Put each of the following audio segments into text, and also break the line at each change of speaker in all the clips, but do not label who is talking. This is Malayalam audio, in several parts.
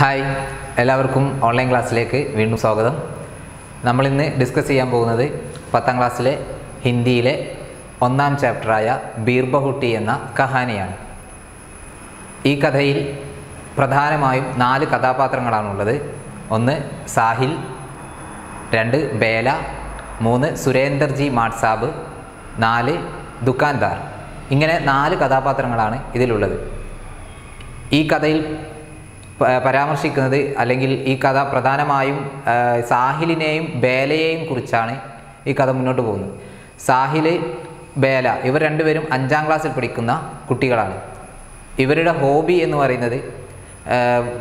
ഹായ്, എല്ലാവർക്കും ഓൺലൈൻ ക്ലാസ്സിലേക്ക് വീണ്ടും സ്വാഗതം. നമ്മളിന്ന് ഡിസ്കസ് ചെയ്യാൻ പോകുന്നത് 10ാം ക്ലാസ്സിലെ ഹിന്ദിയിലെ 1ാം ചാപ്റ്ററായ ബീർബഹുട്ടി എന്ന കഹാനിയാണ്. ഈ കഥയിൽ പ്രധാനമായും 4 കഥാപാത്രങ്ങളാണുള്ളത്. 1 സാഹിൽ, 2 ബേല, 3 സുരേന്ദർജി മാട്സാബ്, 4 ദുക്കാൻദാർ. ഇങ്ങനെ 4 കഥാപാത്രങ്ങളാണ് ഇതിലുള്ളത്. ഈ കഥയിൽ പരാമർശിക്കുന്നത് അല്ലെങ്കിൽ ഈ കഥ പ്രധാനമായും സാഹിലിനെയും ബേലയെയും കുറിച്ചാണ് ഈ കഥ മുന്നോട്ട് പോകുന്നത്. സാഹിൽ, ബേല ഇവർ രണ്ടുപേരും 5ാം ക്ലാസ്സിൽ പഠിക്കുന്ന കുട്ടികളാണ്. ഇവരുടെ ഹോബി എന്ന് പറയുന്നത്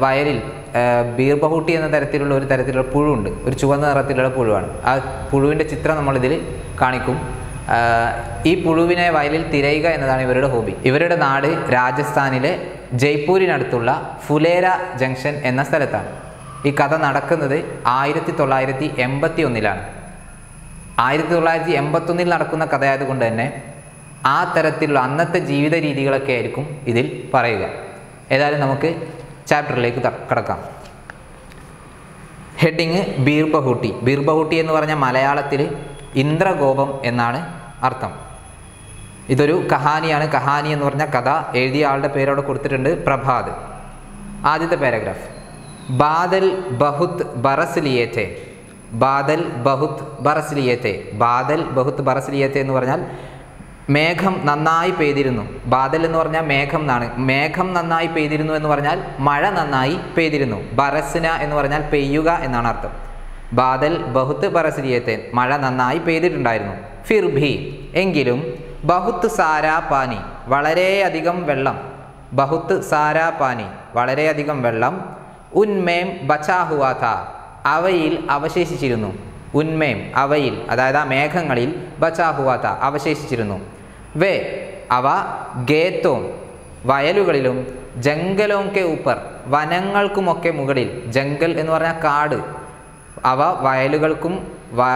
വയലിൽ ബീർബഹുട്ടി എന്ന തരത്തിലുള്ള പുഴുണ്ട്. ഒരു ചുവന്ന നിറത്തിലുള്ള പുഴുവാണ്. ആ പുഴുവിൻ്റെ ചിത്രം നമ്മളിതിൽ കാണിക്കും. ഈ പുഴുവിനെ വയലിൽ തിരയുക എന്നതാണ് ഇവരുടെ ഹോബി. ഇവരുടെ നാട് രാജസ്ഥാനിലെ ജയ്പൂരിനടുത്തുള്ള ഫുലേര ജംഗ്ഷൻ എന്ന സ്ഥലത്താണ്. ഈ കഥ നടക്കുന്നത് 1981-ലാണ്. 1981 നടക്കുന്ന കഥയായതുകൊണ്ട് തന്നെ ആ തരത്തിലുള്ള അന്നത്തെ ജീവിത രീതികളൊക്കെ ആയിരിക്കും ഇതിൽ പറയുക. ഏതായാലും നമുക്ക് ചാപ്റ്ററിലേക്ക് കടക്കാം. ഹെഡിങ് ബീർബഹുട്ടി. ബീർബഹുട്ടി എന്ന് പറഞ്ഞാൽ മലയാളത്തിൽ ഇന്ദ്രഗോപം എന്നാണ് അർത്ഥം. ഇതൊരു കഹാനിയാണ്. കഹാനി എന്ന് പറഞ്ഞാൽ കഥ. എഴുതിയ ആളുടെ പേരവിടെ കൊടുത്തിട്ടുണ്ട്, പ്രഭാത്. ആദ്യത്തെ പാരഗ്രാഫ്. ബാദൽ ബഹുത് ബറസ് ലിയേ थे. ബാദൽ ബഹുത് ബറസ് ലിയേ थे. ബാദൽ ബഹുത് ബറസ് ലിയേ थे എന്ന് പറഞ്ഞാൽ മേഘം നന്നായി പെയ്തിരുന്നു. ബാദൽ എന്ന് പറഞ്ഞാൽ മേഘം എന്നാണ്. മേഘം നന്നായി പെയ്തിരുന്നു എന്ന് പറഞ്ഞാൽ മഴ നന്നായി പെയ്തിരുന്നു. ബറസ്ന എന്ന് പറഞ്ഞാൽ പെയ്യുക എന്നാണ് അർത്ഥം. ബാദൽ ബഹുത്ത് ബറസ് ലിയേ थे, മഴ നന്നായി പെയ്തിട്ടുണ്ടായിരുന്നു. ഫിർ ഭി, എങ്കിലും, ബഹുത്ത് സാരാ പാനി, വളരെയധികം വെള്ളം. ബഹുത്ത് സാരാ പാനി, വളരെയധികം വെള്ളം. ഉന്മേം ബച്ചാ ഹുവാ ഥാ, അവയിൽ അവശേഷിച്ചിരുന്നു. ഉന്മേം, അവയിൽ, അതായത് ആ മേഘങ്ങളിൽ, ബച്ചാ ഹുവാ ഥാ, അവശേഷിച്ചിരുന്നു. വേ, അവ, ഗേത്തോം, വയലുകളിലും, ജംഗലോം കെ ഊപ്പർ, വനങ്ങൾക്കുമൊക്കെ മുകളിൽ. ജംഗൽ എന്ന് പറഞ്ഞാൽ കാട്. അവ വയലുകൾക്കും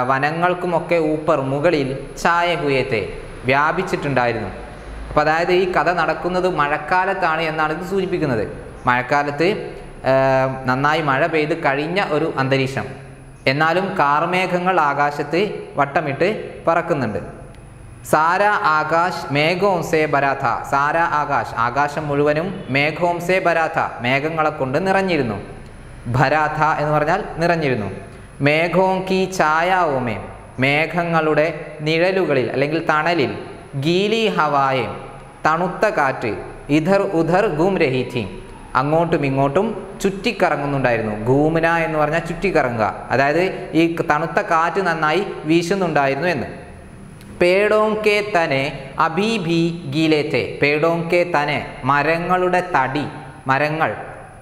വനങ്ങൾക്കുമൊക്കെ ഊപ്പർ, മുകളിൽ, ഛായ ഹുയേത്തെ, വ്യാപിച്ചിട്ടുണ്ടായിരുന്നു. അപ്പോൾ അതായത് ഈ കഥ നടക്കുന്നത് മഴക്കാലത്താണ് എന്നാണ് ഇത് സൂചിപ്പിക്കുന്നത്. മഴക്കാലത്ത് നന്നായി മഴ പെയ്ത് കഴിഞ്ഞ ഒരു അന്തരീക്ഷം. എന്നാലും കാർമേഘങ്ങൾ ആകാശത്ത് വട്ടമിട്ട് പറക്കുന്നുണ്ട്. സാര ആകാശ് മേഘോം സേ ബരാഥ. സാര ആകാശ്, ആകാശം മുഴുവനും, മേഘോം സേ ബരാഥ, മേഘങ്ങളെ കൊണ്ട് നിറഞ്ഞിരുന്നു. ഭരാഥ എന്ന് പറഞ്ഞാൽ നിറഞ്ഞിരുന്നു. മേഘോം കി ഛായാവോമേ, മേഘങ്ങളുടെ നിഴലുകളിൽ അല്ലെങ്കിൽ തണലിൽ. ഗീലി ഹവായെ, തണുത്ത കാറ്റ്. ഇധർ ഉധർ ഗൂം രഹി ഥി, അങ്ങോട്ടും ഇങ്ങോട്ടും ചുറ്റിക്കറങ്ങുന്നുണ്ടായിരുന്നു. ഗൂമന എന്ന് പറഞ്ഞാൽ ചുറ്റിക്കറങ്ങുക, അതായത് ഈ തണുത്ത കാറ്റ് നന്നായി വീശുന്നുണ്ടായിരുന്നു എന്ന്. പേടോം കെ തനെ അഭി ഭി ഗീലേ थे. പേടോം കെ തനെ, മരങ്ങളുടെ തടി. മരങ്ങൾ,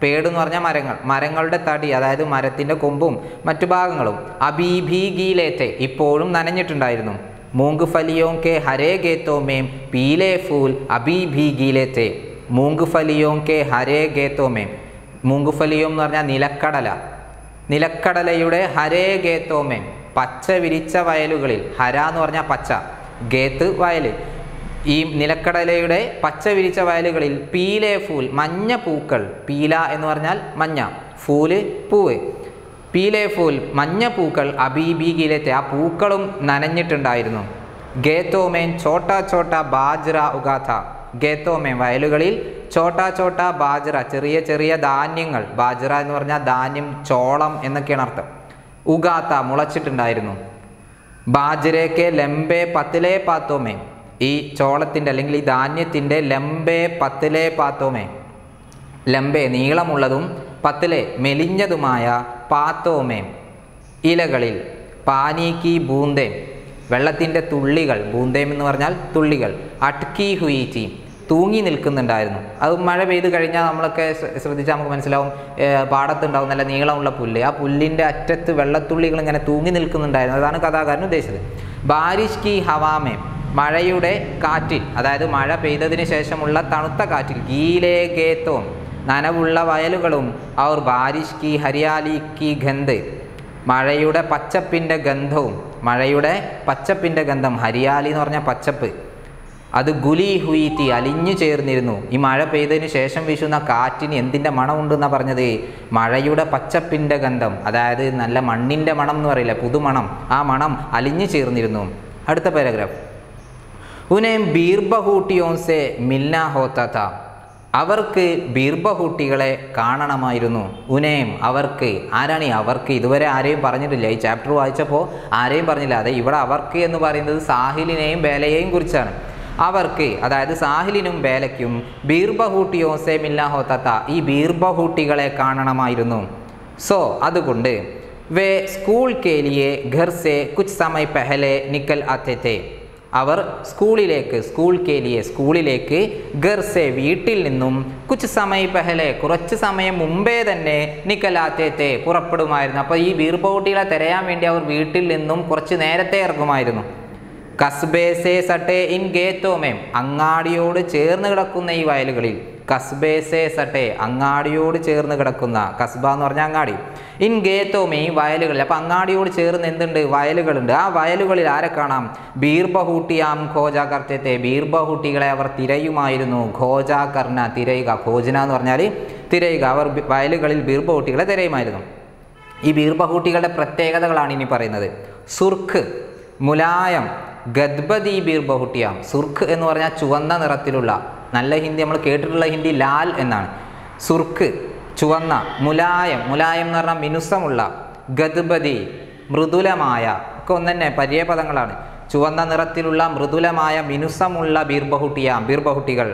പേട് എന്ന് പറഞ്ഞാൽ മരങ്ങൾ, മരങ്ങളുടെ തടി, അതായത് മരത്തിൻ്റെ കൊമ്പും മറ്റു ഭാഗങ്ങളും. അഭി ഭി ഗീലേ थे, ഇപ്പോഴും നനഞ്ഞിട്ടുണ്ടായിരുന്നു. മൂങ്ക് ഫലിയോം കെ ഹരേ ഗേത്തോമേം പീലേ ഫൂൽ അഭി ഭി ഗീലേ थे. മൂങ്ക് ഫലിയോം കെ ഹരേ ഗേത്തോമേം, മൂങ്ക് ഫലിയോം എന്ന് പറഞ്ഞാൽ നിലക്കടല. നിലക്കടലയുടെ ഹരേ ഗേത്തോമേം, പച്ച വിരിച്ച വയലുകളിൽ. ഹര എന്ന് പറഞ്ഞാൽ പച്ച, ഗേത്ത് വയൽ. ഈ നിലക്കടലയുടെ പച്ച വിരിച്ച വയലുകളിൽ. പീലേ ഫൂൽ, മഞ്ഞ പൂക്കൾ. പീല എന്ന് പറഞ്ഞാൽ മഞ്ഞ, ഫൂല് പൂവ്. പീലേ ഫൂൽ, മഞ്ഞ പൂക്കൾ. അബി ബി ഗീലേ थे, ആ പൂക്കളും നനഞ്ഞിട്ടുണ്ടായിരുന്നു. ഗേത്തോമേൻ ചോട്ടാ ചോട്ടാ ബാജ്ര ഉഗാഥ. ഗേത്തോമേൻ, വയലുകളിൽ. ചോട്ടാ ചോട്ടാ ബാജ്ര, ചെറിയ ചെറിയ ധാന്യങ്ങൾ. ബാജ്ര എന്ന് പറഞ്ഞാൽ ധാന്യം, ചോളം എന്നൊക്കെയാണ് അർത്ഥം. ഉഗാത്ത, മുളച്ചിട്ടുണ്ടായിരുന്നു. ബാജ്രയ്ക്ക് ലംബേ പത്തിലേ പാത്തോമേ, ഈ ചോളത്തിൻ്റെ അല്ലെങ്കിൽ ഈ ധാന്യത്തിൻ്റെ ലംബേ പത്തിലേ പാത്തോമേ, ലംബേ നീളമുള്ളതും, പത്തിലെ മെലിഞ്ഞതുമായ, പാത്തോമേ ഇലകളിൽ. പാനീക്കി ബൂന്തേം, വെള്ളത്തിൻ്റെ തുള്ളികൾ. ബൂന്തേം എന്ന് പറഞ്ഞാൽ തുള്ളികൾ. അട്കി ഹുയിറ്റി, തൂങ്ങി നിൽക്കുന്നുണ്ടായിരുന്നു. അത് മഴ പെയ്ത് കഴിഞ്ഞാൽ നമ്മളൊക്കെ ശ്രദ്ധിച്ചാൽ നമുക്ക് മനസ്സിലാവും, പാടത്തുണ്ടാവും നല്ല നീളമുള്ള പുല്ല്. ആ പുല്ലിൻ്റെ അറ്റത്ത് വെള്ളത്തുള്ളികൾ ഇങ്ങനെ തൂങ്ങി നിൽക്കുന്നുണ്ടായിരുന്നു. അതാണ് കഥാകാരൻ ഉദ്ദേശിച്ചത്. ബാരിഷ് കി ഹവാമേ, മഴയുടെ കാറ്റിൽ, അതായത് മഴ പെയ്തതിന് ശേഷമുള്ള തണുത്ത കാറ്റിൽ. ഗീലേ ഗേത്തോം, നനവുള്ള വയലുകളും. ഔർ ബാരിഷ് കി ഹരിയാലി കി ഗന്ധ്, മഴയുടെ പച്ചപ്പിൻ്റെ ഗന്ധവും. മഴയുടെ പച്ചപ്പിൻ്റെ ഗന്ധം, ഹരിയാലി എന്ന് പറഞ്ഞാൽ പച്ചപ്പ്. അത് ഗുലി ഹുയിത്തി അലിഞ്ഞു ചേർന്നിരുന്നു. ഈ മഴ പെയ്തതിന് ശേഷം വീശുന്ന കാറ്റിന് എന്തിൻ്റെ മണമുണ്ടെന്നാണ് പറഞ്ഞത്? മഴയുടെ പച്ചപ്പിൻ്റെ ഗന്ധം, അതായത് നല്ല മണ്ണിൻ്റെ മണം എന്ന് പറയില്ല, പുതുമണം, ആ മണം അലിഞ്ഞു ചേർന്നിരുന്നു. അടുത്ത പാരഗ്രാഫ്. ഉനേം ബീർബഹൂട്ടിയോൻസെ മിൽന ഹോത്ത താ. അവർക്ക് ബീർബഹൂട്ടികളെ കാണണമായിരുന്നു. ഉനേം അവർക്ക്. ആരാണ് ഈ അവർക്ക്? ഇതുവരെ ആരെയും പറഞ്ഞിട്ടില്ല. ഈ ചാപ്റ്റർ വായിച്ചപ്പോൾ ആരെയും പറഞ്ഞില്ല. അതെ, ഇവിടെ അവർക്ക് എന്ന് പറയുന്നത് സാഹിലിനെയും ബേലയെയും കുറിച്ചാണ്. അവർക്ക്, അതായത് സാഹിലിനും ബേലയ്ക്കും ബീർബഹൂട്ടിയോസെ മിൽന ഹോത്ത താ, ഈ ബീർബഹൂട്ടികളെ കാണണമായിരുന്നു. സോ അതുകൊണ്ട് വേ സ്കൂൾ കേ ലിയേ ഘർ സേ കുച്ച് സമയ പെഹലെ നിക്കൽ ആത്തെ തേ. അവർ സ്കൂളിലേക്ക് ഘർ സേ വീട്ടിൽ നിന്നും കുച്ച് സമയ പെഹലെ കുറച്ച് സമയം മുമ്പേ തന്നെ നിക്കലാത്തേത്തെ പുറപ്പെടുമായിരുന്നു. അപ്പോൾ ഈ ബീർബഹൂട്ടികളെ തിരയാൻ വേണ്ടി അവർ വീട്ടിൽ നിന്നും കുറച്ച് നേരത്തെ ഇറങ്ങുമായിരുന്നു. കസ്ബേ സേ സട്ടെ ഇൻ ഗേത്തോമേം, അങ്ങാടിയോട് ചേർന്ന് കിടക്കുന്ന ഈ വയലുകളിൽ. കസ്ബേ സേ സട്ടെ, അങ്ങാടിയോട് ചേർന്ന് കിടക്കുന്ന, കസ്ബ എന്ന് പറഞ്ഞാൽ അങ്ങാടി. ഇൻ ഗേത്തോമേ, ഈ വയലുകളിൽ. അപ്പം അങ്ങാടിയോട് ചേർന്ന് എന്തുണ്ട്? വയലുകളുണ്ട്. ആ വയലുകളിൽ ആരെ കാണാം? ബീർബഹൂട്ടിയാം ഖോജ കർത്തത്തെ, ബീർബഹൂട്ടികളെ അവർ തിരയുമായിരുന്നു. ഖോജ കർണ, തിരയുക. ഖോജന എന്ന് പറഞ്ഞാൽ തിരയുക. അവർ വയലുകളിൽ ബീർബഹൂട്ടികളെ തിരയുമായിരുന്നു. ഈ ബീർബഹൂട്ടികളുടെ പ്രത്യേകതകളാണ് ഇനി പറയുന്നത്. സുർക്ക്, മുലായം, ഗദ്ബദി ബീർബഹൂട്ടിയാം. സുർക്ക് എന്ന് പറഞ്ഞാൽ ചുവന്ന നിറത്തിലുള്ള, നല്ല ഹിന്ദി നമ്മൾ കേട്ടിട്ടുള്ള ഹിന്ദി ലാൽ എന്നാണ്. സുർക്ക് ചുവന്ന, മുലായം, മുലായം എന്ന് പറഞ്ഞാൽ മിനുസമുള്ള, ഗദ്ബദി മൃദുലമായ, ഒക്കെ ഒന്നെ പര്യായപദങ്ങളാണ്. ചുവന്ന നിറത്തിലുള്ള മൃദുലമായ മിനുസമുള്ള ബീർബഹൂട്ടിയാം, ബീർബഹൂട്ടികൾ.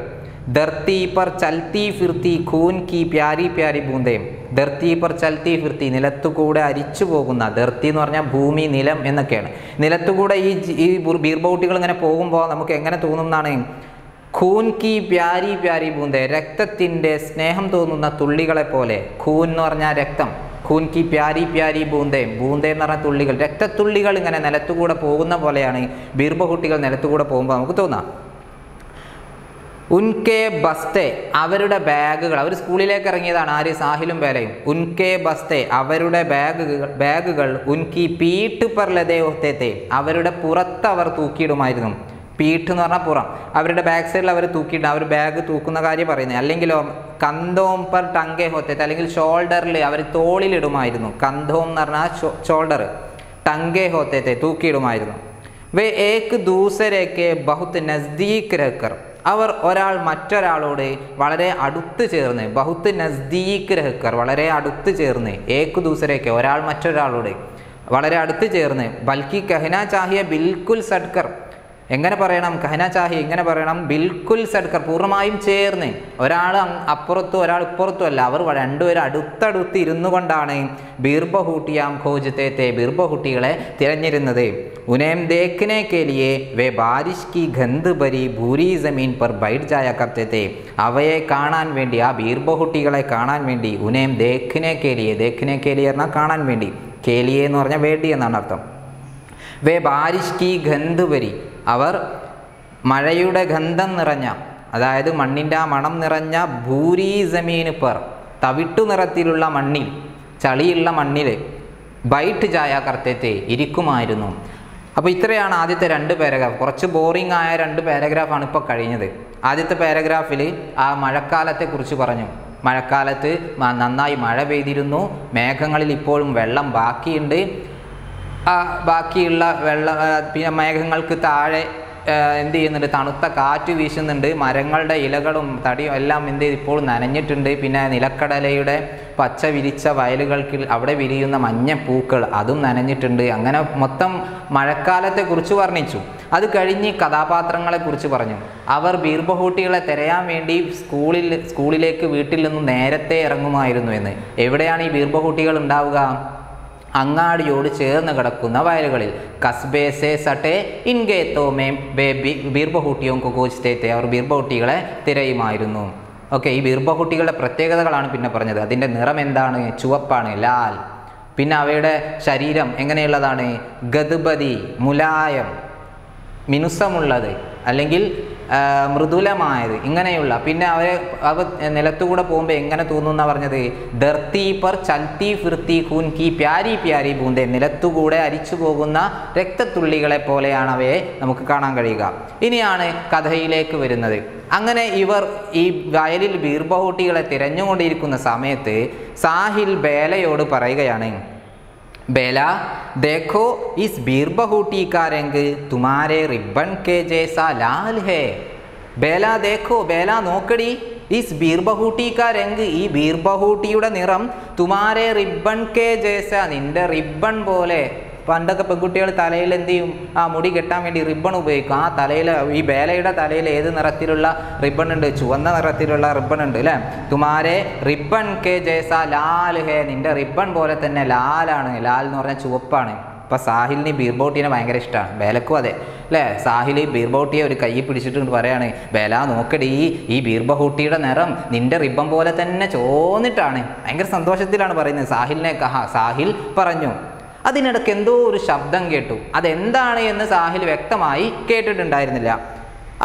ധർത്തി പർ ചൽത്തി ഫിർത്തി ഖൂൻ കി പ്യാരി പ്യാരി ബൂന്തേം. ധർത്തി പർ ചൽത്തി ഫിർത്തി, നിലത്തുകൂടെ അരിച്ചു പോകുന്ന. ധർത്തി എന്ന് പറഞ്ഞാൽ ഭൂമി, നിലം എന്നൊക്കെയാണ്. നിലത്തുകൂടെ ഈ ബീർബഹൂട്ടികൾ ഇങ്ങനെ പോകുമ്പോൾ നമുക്ക് എങ്ങനെ തോന്നും എന്നാണ്? ഖൂൻ കി പ്യാരി പ്യാരി ബൂന്തേ, രക്തത്തിൻ്റെ സ്നേഹം തോന്നുന്ന തുള്ളികളെ പോലെ. ഖൂൻ എന്ന് പറഞ്ഞാൽ രക്തം. ഖൂൻ കി പ്യാരി പ്യാരി ബൂന്തേ, ബൂന്തേ എന്ന് പറഞ്ഞാൽ തുള്ളികൾ, രക്തത്തുള്ളികൾ ഇങ്ങനെ നിലത്തുകൂടെ പോകുന്ന പോലെയാണ് ബീർബഹൂട്ടികൾ നിലത്തുകൂടെ പോകുമ്പോൾ നമുക്ക് തോന്നാം. ഉൻകെ ബസ്തെ, അവരുടെ ബാഗുകൾ. അവർ സ്കൂളിലേക്ക് ഇറങ്ങിയതാണ്, ആര്? സാഹിലും ബേലയും. ഉൻകെ ബസ്തെ, അവരുടെ ബാഗുകൾ. ഉൻകി പീട്ട് പർ ലതേ ഹോത്തേത്തെ, അവരുടെ പുറത്ത് അവർ തൂക്കിയിടുമായിരുന്നു. പീട്ട് എന്ന് പറഞ്ഞാൽ പുറം. അവരുടെ ബാക്ക് സൈഡിൽ അവർ തൂക്കിയിട്ട്, അവർ ബാഗ് തൂക്കുന്ന കാര്യം പറയുന്നത്. അല്ലെങ്കിലോ കന്തോം പർ ടങ്കെ ഹോത്തേത്തെ, അല്ലെങ്കിൽ ഷോൾഡറിൽ അവർ തോളിലിടുമായിരുന്നു. കന്തോം എന്ന് പറഞ്ഞാൽ ഷോൾഡർ, ടങ്കെ ഹോത്തേത്തെ തൂക്കിയിടുമായിരുന്നു. വേ ഏക് ദൂസരേക്ക് ബഹുത്ത് നസ്ദീക് രഹ്കർ, അവർ ഒരാൾ മറ്റൊരാളോട് വളരെ അടുത്ത് ചേർന്ന്. ബഹുത്ത് നസ്ദീക് രഹ്കർ, വളരെ അടുത്ത് ചേർന്ന്. ഏക് ദൂസരേക്ക്, ഒരാൾ മറ്റൊരാളോട് വളരെ അടുത്ത് ചേർന്ന്. ബൽക്കി കഹന ചാഹിയ ബിൽക്കുൽ സഡ്കർ, എങ്ങനെ പറയണം? കഹന ചാഹിയ ഇങ്ങനെ പറയണം, ബിൽക്കുൽ സഡ്കർ, പൂർണ്ണമായും ചേർന്ന്. ഒരാൾ അപ്പുറത്തും ഒരാൾ ഇപ്പുറത്തും അല്ല, അവർ രണ്ടുപേരും അടുത്തടുത്ത് ഇരുന്നു കൊണ്ടാണ് ബീർബഹൂട്ടിയാം ഖോജത്തെ, ബീർബഹൂട്ടികളെ തിരഞ്ഞിരുന്നത്. ഉനേം ദേഖ്നെ കെ ലിയേ വേ ബാരിഷ് കി ഗന്ധ് ഭരി ഭൂരി ജമീൻ പർ ബൈഠ് ജായ കർത്തത്തെ, അവയെ കാണാൻ വേണ്ടി, ആ ബീർബഹൂട്ടികളെ കാണാൻ വേണ്ടി. ഉനേം ദേഖ്നെ കെ ലിയേ, ദേഖ്നെ കെ ലിയേ പറഞ്ഞാൽ കാണാൻ വേണ്ടി, കെ ലിയേ എന്ന് പറഞ്ഞാൽ വേണ്ടി എന്നാണ് അർത്ഥം. വേ ബാരിഷ് കി ഗന്ധ് ഭരി, അവർ മഴയുടെ ഗന്ധം നിറഞ്ഞ, അതായത് മണ്ണിൻ്റെ ആ മണം നിറഞ്ഞ ഭൂരി ജമീൻ പർ, തവിട്ടു നിറത്തിലുള്ള മണ്ണിൽ, ചളിയുള്ള മണ്ണിൽ, ബൈഠ് ജായ കർത്തത്തെ ഇരിക്കുമായിരുന്നു. അപ്പോൾ ഇത്രയാണ് ആദ്യത്തെ 2 പാരഗ്രാഫ്. കുറച്ച് ബോറിംഗ് ആയ 2 പാരഗ്രാഫാണ് ഇപ്പോൾ കഴിഞ്ഞത്. ആദ്യത്തെ പാരഗ്രാഫിൽ ആ മഴക്കാലത്തെക്കുറിച്ച് പറഞ്ഞു. മഴക്കാലത്ത് നന്നായി മഴ പെയ്തിരുന്നു, മേഘങ്ങളിൽ ഇപ്പോഴും വെള്ളം ബാക്കിയുണ്ട്. ബാക്കിയുള്ള വെള്ളം പിന്നെ മേഘങ്ങൾക്ക് താഴെ എന്ത് ചെയ്യുന്നുണ്ട്? തണുത്ത കാറ്റ് വീശുന്നുണ്ട്. മരങ്ങളുടെ ഇലകളും തടിയും എല്ലാം എന്ത് ചെയ്ത് ഇപ്പോൾ നനഞ്ഞിട്ടുണ്ട്. പിന്നെ നിലക്കടലയുടെ പച്ച വിരിച്ച വയലുകൾക്ക് അവിടെ വിരിയുന്ന മഞ്ഞ പൂക്കൾ അതും നനഞ്ഞിട്ടുണ്ട്. അങ്ങനെ മൊത്തം മഴക്കാലത്തെക്കുറിച്ച് വർണ്ണിച്ചു. അത് കഴിഞ്ഞ് കഥാപാത്രങ്ങളെക്കുറിച്ച് പറഞ്ഞു. അവർ ബീർബഹൂട്ടികളെ തിരയാൻ വേണ്ടി സ്കൂളിലേക്ക് വീട്ടിൽ നിന്നും നേരത്തെ ഇറങ്ങുമായിരുന്നു എന്ന്. എവിടെയാണ് ഈ ബീർബഹൂട്ടികൾ ഉണ്ടാവുക? അങ്ങാടിയോട് ചേർന്ന് കിടക്കുന്ന വയലുകളിൽ. കസ്ബേ സേ സട്ടെ ഇൻഗേത്തോമേം ബീർബഹൂട്ടിയും കുക്കോച്ച്തേത്തെ, അവർ ബീർബഹൂട്ടികളെ തിരയുമായിരുന്നു. ഓക്കെ, ഈ ബീർബഹൂട്ടികളുടെ പ്രത്യേകതകളാണ് പിന്നെ പറഞ്ഞത്. അതിൻ്റെ നിറം എന്താണ്? ചുവപ്പാണ്, ലാൽ. പിന്നെ അവയുടെ ശരീരം എങ്ങനെയുള്ളതാണ്? ഗദ്ബദി, മുലായം, മിനുസമുള്ളത്, അല്ലെങ്കിൽ മൃദുലമായത്, ഇങ്ങനെയുള്ള. പിന്നെ അവ നിലത്തുകൂടെ പോകുമ്പോൾ എങ്ങനെ തോന്നുന്ന പറഞ്ഞത്, ധർത്തി പർ ചൽത്തി ഫിർത്തി ഖൂൻ കി പ്യാരി പ്യാരി ബൂന്ദേ, നിലത്തുകൂടെ അരിച്ചു പോകുന്ന രക്തത്തുള്ളികളെ പോലെയാണ് അവയെ നമുക്ക് കാണാൻ കഴിയുക. ഇനിയാണ് കഥയിലേക്ക് വരുന്നത്. അങ്ങനെ ഇവർ ഈ വയലിൽ ബീർബഹൂട്ടികളെ തിരഞ്ഞുകൊണ്ടിരിക്കുന്ന സമയത്ത് സാഹിൽ ബേലയോട് പറയുകയാണ്, ബേല देखो इस बीरबहूटी का रंग तुम्हारे रिबन के जैसा लाल है. ബേല देखो, ബേല നോക്കടി, ഇസ് ബീർബഹൂട്ടി കാ രംഗ്, ഈ ബീർബഹൂട്ടിയുടെ നിറം തുമാരെ റിബൺ കെ ജേസ, നിന്റെ റിബൺ പോലെ. പണ്ടൊക്കെ പെൺകുട്ടികൾ തലയിൽ എന്ത് ചെയ്യും, ആ മുടി കെട്ടാൻ വേണ്ടി റിബൺ ഉപയോഗിക്കും. ആ തലയിൽ, ഈ ബേലയുടെ തലയിൽ ഏത് നിറത്തിലുള്ള റിബൺ ഉണ്ട്? ചുവന്ന നിറത്തിലുള്ള റിബൺ ഉണ്ട് അല്ലേ. തുമാരെ റിബൺ കെ ജേസ ലാൽ ഹേ, നിന്റെ റിബൺ പോലെ തന്നെ ലാലാണ്. ലാൽ എന്ന് പറഞ്ഞാൽ ചുവപ്പാണ്. ഇപ്പം സാഹിലിന് ബീർബഹൂട്ടിനെ ഭയങ്കര ഇഷ്ടമാണ്, ബേലക്കും അതെ അല്ലേ. സാഹിൽ ബീർബഹൂട്ടിയെ ഒരു കൈ പിടിച്ചിട്ട് പറയാണ്, ബേല നോക്കടി, ഈ ബീർബഹൂട്ടിയുടെ നിറം നിന്റെ റിബൺ പോലെ തന്നെ ചോന്നിട്ടാണ്. ഭയങ്കര സന്തോഷത്തിലാണ് പറയുന്നത്. സാഹിലിനെ സാഹിൽ പറഞ്ഞു. അതിനിടയ്ക്ക് എന്തോ ഒരു ശബ്ദം കേട്ടു. അതെന്താണ് എന്ന് സാഹിൽ വ്യക്തമായി കേട്ടിട്ടുണ്ടായിരുന്നില്ല.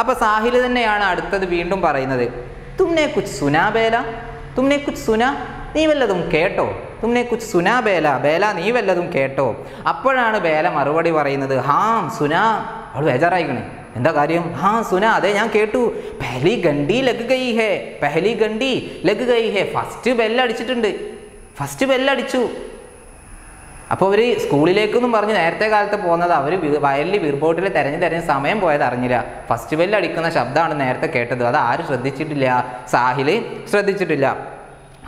അപ്പോൾ സാഹിൽ തന്നെയാണ് അടുത്തത് വീണ്ടും പറയുന്നത്, തുമ്നെ കുച്ച് സുനാ ബേല, തുമ്നെ കുച്ച് സുനാ, നീ വല്ലതും കേട്ടോ? തുമ്നെ കുച്ച് സുനാ ബേല, ബേല നീ വല്ലതും കേട്ടോ? അപ്പോഴാണ് ബേല മറുപടി പറയുന്നത്, ഹാം സുനാ. അവൾ ബേജാറായിക്കണേ, എന്താ കാര്യം? ഹാ സുനാ, അതെ ഞാൻ കേട്ടു. പെഹലി ഗണ്ടി ലഗ് ഗൈ ഹേ, പെഹലി ഗണ്ടി ലഗ് ഗൈ ഹേ, ഫസ്റ്റ് ബെല്ലടിച്ചിട്ടുണ്ട്, ഫസ്റ്റ് ബെല്ലടിച്ചു. അപ്പോൾ അവർ സ്കൂളിലേക്കൊന്നും പറഞ്ഞ് നേരത്തെ കാലത്ത് പോകുന്നത്, അവർ വയലിൽ ബീർബഹൂട്ടിൽ തിരഞ്ഞ് സമയം പോയത് അറിഞ്ഞില്ല. ഫസ്റ്റ് ബെല്ല് അടിക്കുന്ന ശബ്ദമാണ് നേരത്തെ കേട്ടത്. അത് ആരും ശ്രദ്ധിച്ചിട്ടില്ല, സാഹിൽ ശ്രദ്ധിച്ചിട്ടില്ല.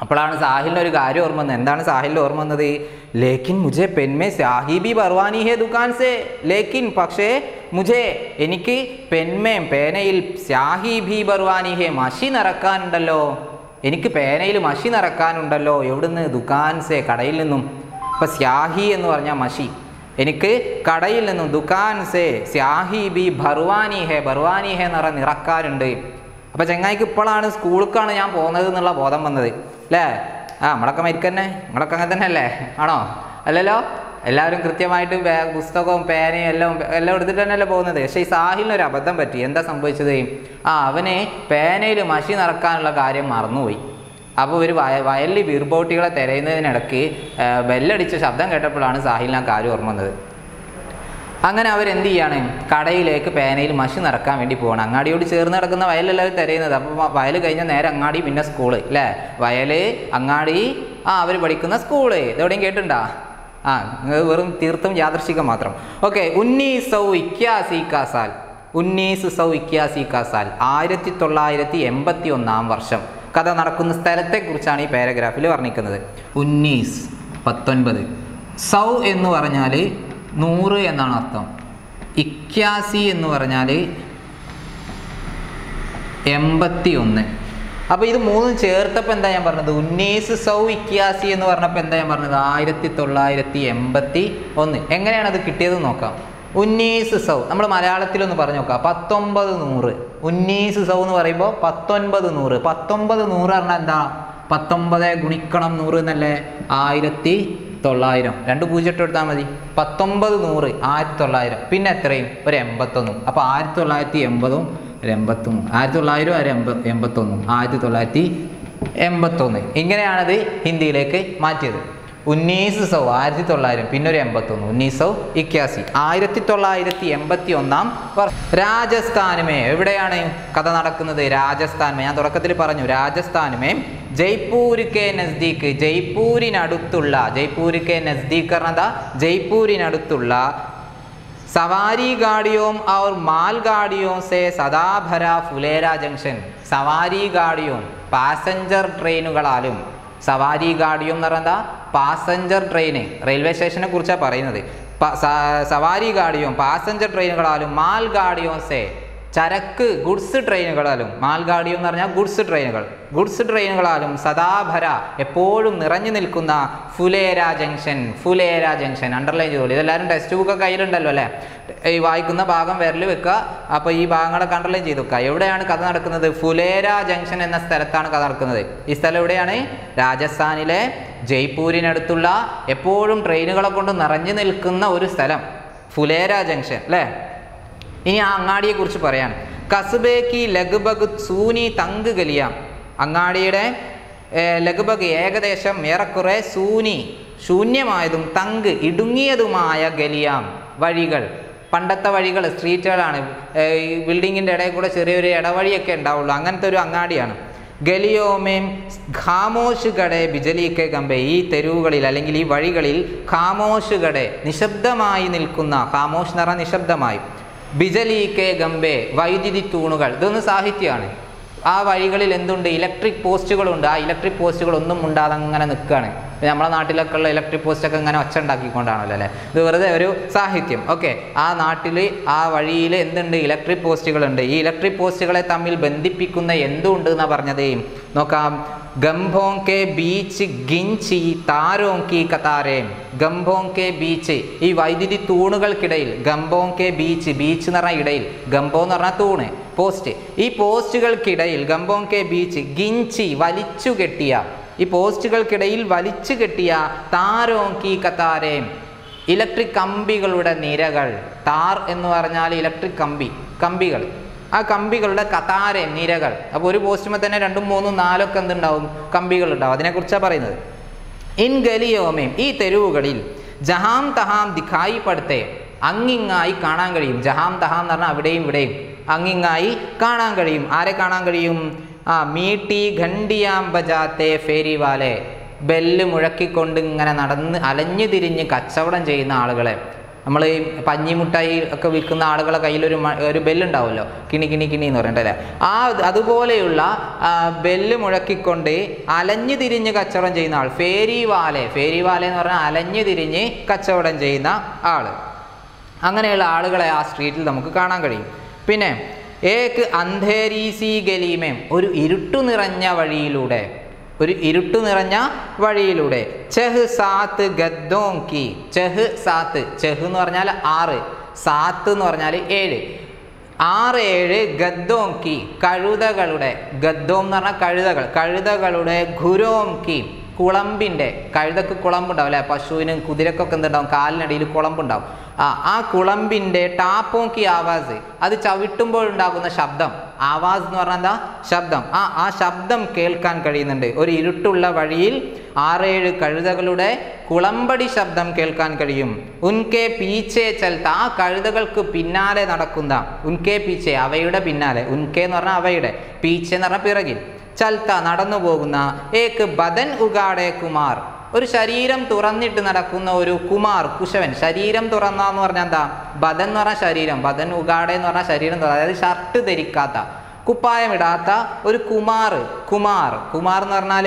അപ്പോഴാണ് സാഹിലിന് ഒരു കാര്യം ഓർമ്മ വന്നത്. എന്താണ് സാഹിലിന് ഓർമ്മ വന്നത്? ലേക്കിൻ മുझे പെൻ മേ സ്യാഹി ബി ഭർവാനി ഹേ ദുകാൻ സേ, ലേക്കിൻ പക്ഷേ മുझे എനിക്ക് പെൻമേം പേനയിൽ സ്യാഹി ബി ഭർവാനി ഹേ, മഷി നിറക്കാനുണ്ടല്ലോ, എനിക്ക് പേനയിൽ മഷി നിറക്കാനുണ്ടല്ലോ. എവിടുന്ന്? ദുകാൻ സേ, കടയിൽ നിന്നും. അപ്പോൾ സ്യാഹി എന്ന് പറഞ്ഞാൽ മഷി, എനിക്ക് കടയിൽ നിന്നും. ദുകാൻ സേ സ്യാഹി ബി ഭർവാനി ഹേ, ഭർവാനി ഹേ നിറക്കാറുണ്ട്. അപ്പോൾ ചെങ്ങായിക്ക് ഇപ്പോഴാണ് സ്കൂളിലേക്കാണ് ഞാൻ പോകുന്നത് എന്നുള്ള ബോധം വന്നത് അല്ലേ. നമ്മളൊക്കെ മരിക്കന്നെ, നമ്മളൊക്കെ അങ്ങനെ തന്നെ അല്ലേ? ആണോ? അല്ലല്ലോ. എല്ലാവരും കൃത്യമായിട്ട് പുസ്തകവും പേനയും എല്ലാം എടുത്തിട്ട് തന്നെയല്ലേ പോകുന്നത്. പക്ഷേ ഈ സാഹിലിനൊരു അബദ്ധം പറ്റി. എന്താ സംഭവിച്ചത്? അവന് പേനയിൽ മഷി നിറക്കാനുള്ള കാര്യം മറന്നുപോയി. അപ്പോൾ ഒരു വയലിൽ ബീർബഹൂട്ടികളെ തിരയുന്നതിനിടയ്ക്ക് ബെല്ലടിച്ച ശബ്ദം കേട്ടപ്പോഴാണ് സാഹിലിന് ആ കാര്യം ഓർമ്മ വന്നത്. അങ്ങനെ അവരെന്ത് ചെയ്യാണ്? കടയിലേക്ക് പേനയിൽ മഷി നിറക്കാൻ വേണ്ടി പോകണം. അങ്ങാടിയോട് ചേർന്ന് കിടക്കുന്ന വയലെല്ലാവരും തിരയുന്നത്. അപ്പോൾ വയൽ കഴിഞ്ഞാൽ നേരെ അങ്ങാടി, പിന്നെ സ്കൂള് അല്ലേ. വയൽ, അങ്ങാടി, അവർ പഠിക്കുന്ന സ്കൂള്. ഇതെവിടെയും കേട്ടിട്ടുണ്ടോ? വെറും തീർത്തും യാദൃശികം മാത്രം. ഓക്കെ. 1981 का साल, 1981 का साल, 1981 വർഷം. കഥ നടക്കുന്ന സ്ഥലത്തെക്കുറിച്ചാണ് ഈ പാരഗ്രാഫിൽ വർണ്ണിക്കുന്നത്. 19 സൗ എന്ന് പറഞ്ഞാൽ 100 എന്നാണ് അർത്ഥം. 81 എന്ന് പറഞ്ഞാൽ 81. അപ്പോൾ ഇത് മൂന്നും ചേർത്തപ്പോൾ എന്താ ഞാൻ പറഞ്ഞത്? 1981 എന്ന് പറഞ്ഞപ്പോൾ എന്താ ഞാൻ പറഞ്ഞത്? 1981. എങ്ങനെയാണ് അത് കിട്ടിയത് നോക്കാം. 1900 നമ്മൾ മലയാളത്തിലൊന്ന് പറഞ്ഞു നോക്കാം. 1900. 1900 എന്ന് പറയുമ്പോൾ 1900. 1900 പറഞ്ഞാൽ എന്താ? 19 ഗുണിക്കണം 100 എന്നല്ലേ? 1900. 2 പൂജ്യം എടുത്താൽ മതി. 1900 1900. പിന്നെ എത്രയും? ഒരു 81. അപ്പോൾ 1980 ഒരു 81. 1900 ഒരു 81. 1981. ഇങ്ങനെയാണത് ഹിന്ദിയിലേക്ക് മാറ്റിയത്. 1900 1900, പിന്നെ ഒരു 81. 1981. 1981 വർഷം. രാജസ്ഥാനുമേ, എവിടെയാണ് കഥ നടക്കുന്നത്? രാജസ്ഥാനുമേ. ഞാൻ തുടക്കത്തിൽ പറഞ്ഞു, രാജസ്ഥാനുമേ ജയ്പൂർ കെ നസ്ദീക്ക്, ജയ്പൂരിനടുത്തുള്ള, ജയ്പൂർ കെ നസ്ദീക്ക് പറഞ്ഞതാ ജയ്പൂരിനടുത്തുള്ള സവാരി ഗാഡിയോം और माल गाड़ियों से सदा भरा फुलेरा जंक्शन. സവാരി ഗാഡിയോം പാസഞ്ചർ ട്രെയിനുകളാലും, സവാരി ഗാഡിയോം എന്ന് പറഞ്ഞാൽ പാസഞ്ചർ ട്രെയിന്, റെയിൽവേ സ്റ്റേഷനെ കുറിച്ചാണ് പറയുന്നത്. സവാരി ഗാഡിയോം പാസഞ്ചർ ട്രെയിനുകളാലും, മാൽ ഗാഡിയോം സേ ചരക്ക് ഗുഡ്സ് ട്രെയിനുകളാലും, മാൽ ഗാഡിയോം എന്ന് പറഞ്ഞാൽ ഗുഡ്സ് ട്രെയിനുകൾ, ഗുഡ്സ് ട്രെയിനുകളാലും സദാഭര എപ്പോഴും നിറഞ്ഞു നിൽക്കുന്ന Phulera junction. Phulera junction underline ചെയ്തോളൂ. ഇതെല്ലാവരും ടെക്സ്റ്റ് ബുക്കൊക്കെ കയ്യിലുണ്ടല്ലോ അല്ലേ? ഈ വായിക്കുന്ന ഭാഗം വിരൽ വെക്കുക. അപ്പോൾ ഈ ഭാഗങ്ങളൊക്കെ അണ്ടർലൈൻ ചെയ്ത് വെക്കുക. എവിടെയാണ് കഥ നടക്കുന്നത്? ഫുലേര ജംഗ്ഷൻ എന്ന സ്ഥലത്താണ് കഥ നടക്കുന്നത്. ഈ സ്ഥലം എവിടെയാണ്? രാജസ്ഥാനിലെ ജയ്പൂരിനടുത്തുള്ള എപ്പോഴും ട്രെയിനുകളെ കൊണ്ട് നിറഞ്ഞു നിൽക്കുന്ന ഒരു സ്ഥലം, ഫുലേര ജംഗ്ഷൻ അല്ലേ? ഇനി ആ അങ്ങാടിയെക്കുറിച്ച് പറയാണ്. കസ്ബേക്ക് ലഗ്ബഗ് സൂനി തങ്ക് ഗലിയാം, അങ്ങാടിയുടെ ലഗ്ബഗ് ഏകദേശം ഏറെക്കുറെ സൂനി ശൂന്യമായതും തങ്ക് ഇടുങ്ങിയതുമായ ഗലിയാം വഴികൾ. പണ്ടത്തെ വഴികൾ സ്ട്രീറ്റുകളാണ്, ബിൽഡിങ്ങിൻ്റെ ഇടയിൽ കൂടെ ചെറിയൊരു ഇടവഴിയൊക്കെ ഉണ്ടാവുള്ളൂ, അങ്ങനത്തെ ഒരു അങ്ങാടിയാണ്. ഗലിയോമേം ഖാമോഷ് ഗഡെ ബിജലിക്കെ ഗംബെ, ഈ തെരുവുകളിൽ അല്ലെങ്കിൽ ഈ വഴികളിൽ ഖാമോഷ് ഗഡെ നിശബ്ദമായി നിൽക്കുന്ന, ഖാമോഷ് എന്ന് പറഞ്ഞാൽ നിശബ്ദമായി, ബിജലിക്കെ ഗംബെ വൈദ്യുതി തൂണുകൾ. ഇതൊന്ന് സാഹിത്യമാണ്. ആ വഴികളിൽ എന്തുണ്ട്? ഇലക്ട്രിക് പോസ്റ്റുകളുണ്ട്. ആ ഇലക്ട്രിക് പോസ്റ്റുകൾ ഒന്നും ഉണ്ടാതെ അങ്ങനെ നിൽക്കുകയാണ്. നമ്മളെ നാട്ടിലൊക്കെ ഉള്ള ഇലക്ട്രിക് പോസ്റ്റൊക്കെ ഇങ്ങനെ ഒച്ച ഉണ്ടാക്കിക്കൊണ്ടാണല്ലോ അല്ലേ. ഇത് വെറുതെ ഒരു സാഹിത്യം. ഓക്കെ, ആ നാട്ടിൽ ആ വഴിയിൽ എന്തുണ്ട്? ഇലക്ട്രിക് പോസ്റ്റുകളുണ്ട്. ഈ ഇലക്ട്രിക് പോസ്റ്റുകളെ തമ്മിൽ ബന്ധിപ്പിക്കുന്ന എന്തുണ്ട് എന്നാണ് പറഞ്ഞത്? നോക്കാം. ഗംഭോങ്കെ ബീച്ച് ഗിഞ്ചി താരോങ്കി കതാരേം. ഗംഭോങ്കെ ബീച്ച്, ഈ വൈദ്യുതി തൂണുകൾക്കിടയിൽ. ഗംഭോങ്കെ ബീച്ച്, ബീച്ച് എന്ന് പറഞ്ഞാൽ ഇടയിൽ, ഗംഭോ എന്ന് പറഞ്ഞാൽ തൂണ്, പോസ്റ്റ്. ഈ പോസ്റ്റുകൾക്കിടയിൽ ഗംഭോങ്കെ ബീച്ച് ഗിഞ്ചി വലിച്ചു കെട്ടിയ, ഈ പോസ്റ്റുകൾക്കിടയിൽ വലിച്ചു കെട്ടിയ താരോങ്കി കതാരേം ഇലക്ട്രിക് കമ്പികളുടെ നിരകൾ. താർ എന്ന് പറഞ്ഞാൽ ഇലക്ട്രിക് കമ്പികൾ. ആ കമ്പികളുടെ കതാരേം നിരകൾ. അപ്പോൾ ഒരു പോസ്റ്റുമ്പോൾ തന്നെ 2, 3, 4 ഒക്കെ എന്തുണ്ടാവും? കമ്പികളുണ്ടാവും. അതിനെക്കുറിച്ചാണ് പറയുന്നത്. ഇൻ ഗലിയോമേം, ഈ തെരുവുകളിൽ ജഹാം തഹാം ദിഖായി പടുത്തെ, അങ്ങിങ്ങായി കാണാൻ കഴിയും. ജഹാം തഹാം എന്ന് പറഞ്ഞാൽ അവിടെയും ഇവിടെയും, അങ്ങിങ്ങായി കാണാൻ കഴിയും. ആരെ കാണാൻ കഴിയും? മീട്ടി ഘണ്ടിയാം ബജാത്തെ ഫേരിവാലെ, ബെല്ല് മുഴക്കിക്കൊണ്ട് ഇങ്ങനെ നടന്ന് അലഞ്ഞു തിരിഞ്ഞ് കച്ചവടം ചെയ്യുന്ന ആളുകളെ. നമ്മൾ ഈ പഞ്ഞിമുട്ടായി ഒക്കെ വിൽക്കുന്ന ആളുകളെ കയ്യിലൊരു ബെല്ലുണ്ടാവുമല്ലോ, കിണി കിണി കിണി എന്ന് പറഞ്ഞിട്ടല്ലേ. അതുപോലെയുള്ള ബെല്ല് മുഴക്കിക്കൊണ്ട് അലഞ്ഞു തിരിഞ്ഞ് കച്ചവടം ചെയ്യുന്ന ആൾ ഫേരിവാലെ. ഫേരിവാലെ എന്ന് പറഞ്ഞാൽ അലഞ്ഞു തിരിഞ്ഞ് കച്ചവടം ചെയ്യുന്ന ആൾ. അങ്ങനെയുള്ള ആളുകളെ ആ സ്ട്രീറ്റിൽ നമുക്ക് കാണാൻ കഴിയും. പിന്നെ ഏക്ക് അന്ധേരീസി ഗലീമേം, ഒരു ഇരുട്ടു നിറഞ്ഞ വഴിയിലൂടെ, ഒരു ഇരുട്ടു നിറഞ്ഞ വഴിയിലൂടെ. ചെഹ് സാത്ത് ഗദ്ദോങ്കി, ചെഹ് സാത്ത്, ചെഹ് എന്ന് പറഞ്ഞാൽ 6, സാത്ത് എന്ന് പറഞ്ഞാൽ 7, 6, 7 ഗദ്ദോങ്കി കഴുതകളുടെ. ഗദ്ദോം എന്ന് പറഞ്ഞാൽ കഴുതകൾ, കഴുതകളുടെ. ഘുരോംകി, കുളമ്പിൻ്റെ. കഴുതക്ക് കുളമ്പുണ്ടാവും അല്ലേ, പശുവിനും കുതിരക്കൊക്കെ എന്തുണ്ടാവും? കാലിനടിയിൽ കുളമ്പുണ്ടാവും. ആ കുളമ്പിൻ്റെ ടാപ്പോങ്കി ആവാസ്, അത് ചവിട്ടുമ്പോഴുണ്ടാകുന്ന ശബ്ദം. ആവാസ് എന്ന് പറഞ്ഞാൽ എന്താ? ശബ്ദം. ആ ശബ്ദം കേൾക്കാൻ കഴിയുന്നുണ്ട്. ഒരു ഇരുട്ടുള്ള വഴിയിൽ 6, 7 കഴുതകളുടെ കുളമ്പടി ശബ്ദം കേൾക്കാൻ കഴിയും. ഉൻകെ പീച്ചെ ചൽത്ത, ആ കഴുതകൾക്ക് പിന്നാലെ നടക്കുന്ന, ഉൻകെ പീച്ചെ അവയുടെ പിന്നാലെ, ഉൻകെ എന്ന് പറഞ്ഞാൽ അവയുടെ, പീച്ചെ എന്ന് പറഞ്ഞാൽ പിറകിൽ, ചൽത്ത നടന്നു പോകുന്ന, ഏക്ക് ബദൻ ഉഗാടെ കുമാർ, ഒരു ശരീരം തുറന്നിട്ട് നടക്കുന്ന ഒരു കുമാർ, കുശവൻ. ശരീരം തുറന്ന പറഞ്ഞാൽ എന്താ? ബദൻ എന്ന് പറഞ്ഞാൽ ശരീരം, ബദൻ ഉഗാടെ എന്ന് പറഞ്ഞാൽ ശരീരം തുറന്ന, അതായത് ഷർട്ട് ധരിക്കാത്ത, കുപ്പായമിടാത്ത ഒരു കുമാർ. കുമാർ എന്ന് പറഞ്ഞാൽ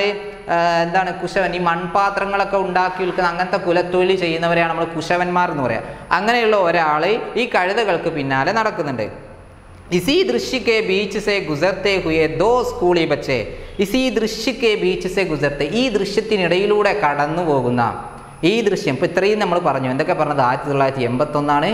എന്താണ്? കുശവൻ. ഈ മൺപാത്രങ്ങളൊക്കെ ഉണ്ടാക്കി വിൽക്കുന്ന അങ്ങനത്തെ കുലത്തൊഴിൽ ചെയ്യുന്നവരെയാണ് നമ്മൾ കുശവന്മാർ എന്ന് പറയുക. അങ്ങനെയുള്ള ഒരാൾ ഈ കഴുതകൾക്ക് പിന്നാലെ നടക്കുന്നുണ്ട്. इसी दृश्य के बीच से गुजरते हुए 2 स्कूली बच्चे, इसी दृश्य के बीच से गुजरते, ഈ ദൃശ്യത്തിനിടയിലൂടെ കടന്നു പോകുന്ന ഈ ദൃശ്യം. ഇപ്പോൾ ഇത്രയും നമ്മൾ പറഞ്ഞു. എന്തൊക്കെ പറഞ്ഞത്? 1981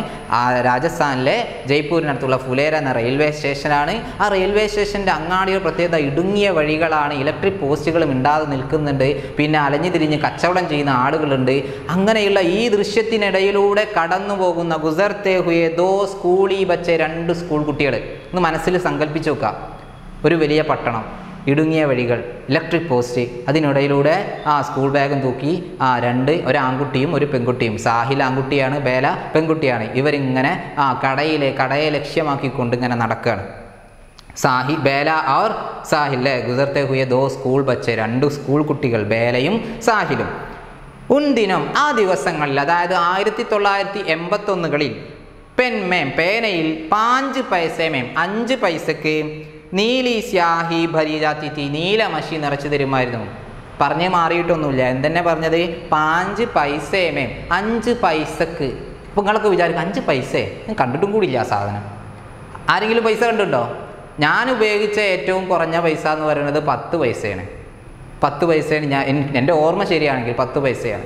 രാജസ്ഥാനിലെ ജയ്പൂരിനടുത്തുള്ള ഫുലേര എന്ന റെയിൽവേ സ്റ്റേഷനാണ്. ആ റെയിൽവേ സ്റ്റേഷൻ്റെ അങ്ങാടിയുടെ പ്രത്യേകത ഇടുങ്ങിയ വഴികളാണ്, ഇലക്ട്രിക് പോസ്റ്റുകളും ഇണ്ടാതെ നിൽക്കുന്നുണ്ട്, പിന്നെ അലഞ്ഞു തിരിഞ്ഞ് കച്ചവടം ചെയ്യുന്ന ആളുകളുണ്ട്. അങ്ങനെയുള്ള ഈ ദൃശ്യത്തിനിടയിലൂടെ കടന്നു പോകുന്ന ഗുസർത്തെ ഹുയെ 2 സ്കൂളി ബച്ചെ, 2 സ്കൂൾ കുട്ടികൾ. ഒന്ന് മനസ്സിൽ സങ്കല്പിച്ച് നോക്കുക. ഒരു വലിയ പട്ടണം, ഇടുങ്ങിയ വഴികൾ, ഇലക്ട്രിക് പോസ്റ്റ്, അതിനിടയിലൂടെ സ്കൂൾ ബാഗും തൂക്കി ഒരു ആൺകുട്ടിയും ഒരു പെൺകുട്ടിയും. സാഹിൽ ആൺകുട്ടിയാണ്, ബേല പെൺകുട്ടിയാണ്. ഇവരിങ്ങനെ കടയെ ലക്ഷ്യമാക്കിക്കൊണ്ട് ഇങ്ങനെ നടക്കുകയാണ്. ബേല और സാഹിൽ ഗുസർത്തെ ഹുയെ 2 സ്കൂൾ ബച്ചെ, 2 സ്കൂൾ കുട്ടികൾ, ബേലയും സാഹിലും. ഉൻദിനം, ആ ദിവസങ്ങളിൽ, അതായത് 1981 പെൻമേം, പേനയിൽ 5 പൈസമേം, 5 പൈസക്ക് നീലി സ്യാഹി ഭരി ജാത്തി തീ, നീലമഷി നിറച്ച് തരുമായിരുന്നു. പറഞ്ഞ് മാറിയിട്ടൊന്നുമില്ല. എന്തെന്നെ പറഞ്ഞത്? 5 പൈസമേം, 5 പൈസക്ക്. അപ്പോൾ നിങ്ങളൊക്കെ വിചാരിക്കും 5 പൈസ, ഞാൻ കണ്ടിട്ടും കൂടിയില്ല ആ സാധനം. ആരെങ്കിലും പൈസ കണ്ടിട്ടുണ്ടോ? ഞാൻ ഉപയോഗിച്ച ഏറ്റവും കുറഞ്ഞ പൈസ എന്ന് പറയുന്നത് 10 പൈസയാണ്. 10 പൈസയാണ് എൻ്റെ ഓർമ്മ ശരിയാണെങ്കിൽ 10 പൈസയാണ്.